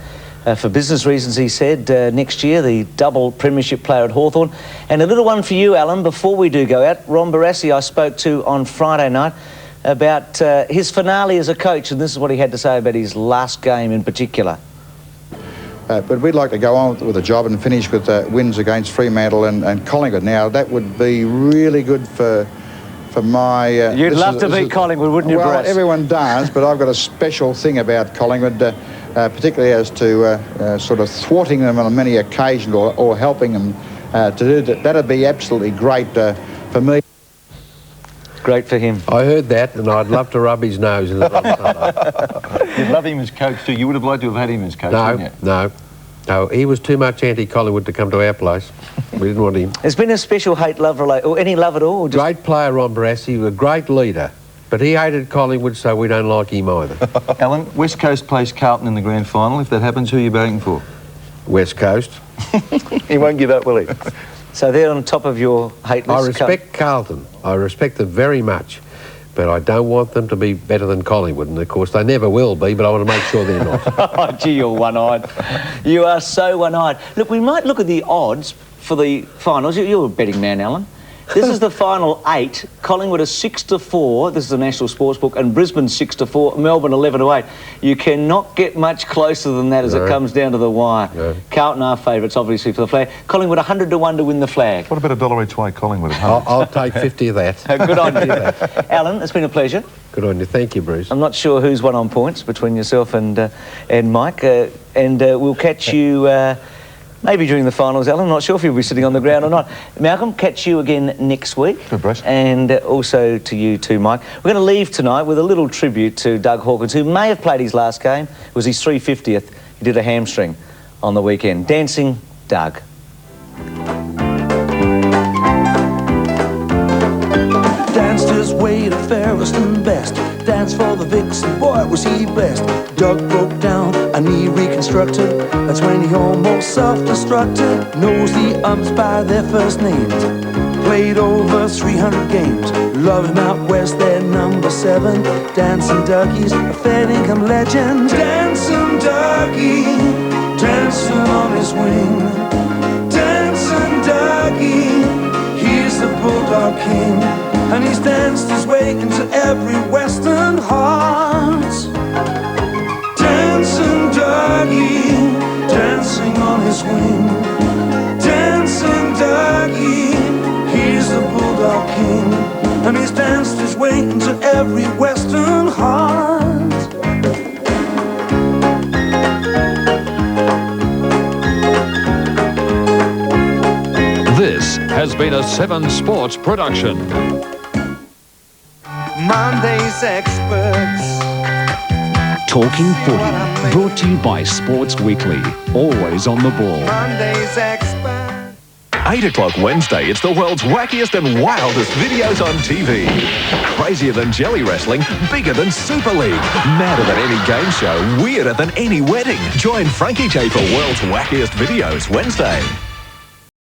for business reasons, he said, next year, the double premiership player at Hawthorn. And a little one for you, Alan, before we do go out. Ron Barassi I spoke to on Friday night about his finale as a coach, and this is what he had to say about his last game in particular. But we'd like to go on with the job and finish with wins against Fremantle and Collingwood. Now, that would be really good for my... You'd love to beat Collingwood, wouldn't you, Well, Brass? everyone does, but I've got a special thing about Collingwood, particularly as to sort of thwarting them on many occasions or helping them to do that. That'd be absolutely great for me. Great for him. I heard that, and I'd love to rub his nose in it on Sunday. You'd love him as coach too. You would have liked to have had him as coach, wouldn't you? No, he was too much anti-Collingwood to come to our place. We didn't want him. There's been a special hate-love relation, or any love at all? Or just... Great player, Ron Barassi, a great leader, but he hated Collingwood, so we don't like him either. Alan, West Coast plays Carlton in the grand final. If that happens, who are you batting for? West Coast. He won't give up, will he? So they're on top of your hate list? I respect Carlton. I respect them very much. But I don't want them to be better than Collingwood. And, of course, they never will be, but I want to make sure they're not. Oh, gee, you're one-eyed. You are so one-eyed. Look, we might look at the odds for the finals. You're a betting man, Alan. This is the final 8. Collingwood is 6-4. This is the National Sportsbook. And Brisbane 6-4. Melbourne 11-8. You cannot get much closer than that as it comes down to the wire. No. Carlton are favourites, obviously, for the flag. Collingwood 100-1 to win the flag. What about $1 each way, Collingwood? I'll take 50 of that. Good on you. Alan, it's been a pleasure. Good on you. Thank you, Bruce. I'm not sure who's won on points between yourself and Mike. We'll catch you... maybe during the finals, Alan. I'm not sure if you'll be sitting on the ground or not. Malcolm, catch you again next week. Good, Bruce. And also to you too, Mike. We're going to leave tonight with a little tribute to Doug Hawkins, who may have played his last game. It was his 350th. He did a hamstring on the weekend. Dancing Doug. Danced his way to fairest and best. Danced for the vixen, boy was he blessed. Doug broke down, a knee reconstructed. That's when he almost self-destructed. Knows the umps by their first names. Played over 300 games. Love him out west, they're number 7. Dancing Dougies, a fair income legend. Dancing Dougie, dancing on his wing. Dancing Dougie, he's the Bulldog King. And he's danced his way into every Western heart. Dancing Dougie, dancing on his wing. Dancing Dougie, he's the Bulldog King. And he's danced his way into every Western heart. This has been a 7 Sports production. Monday's experts. Talking Footy, brought to you by Sports Weekly. Always on the ball. Monday's experts. 8 o'clock Wednesday, it's the world's wackiest and wildest videos on TV. Crazier than jelly wrestling, bigger than Super League, madder than any game show, weirder than any wedding. Join Frankie J for world's wackiest videos Wednesday.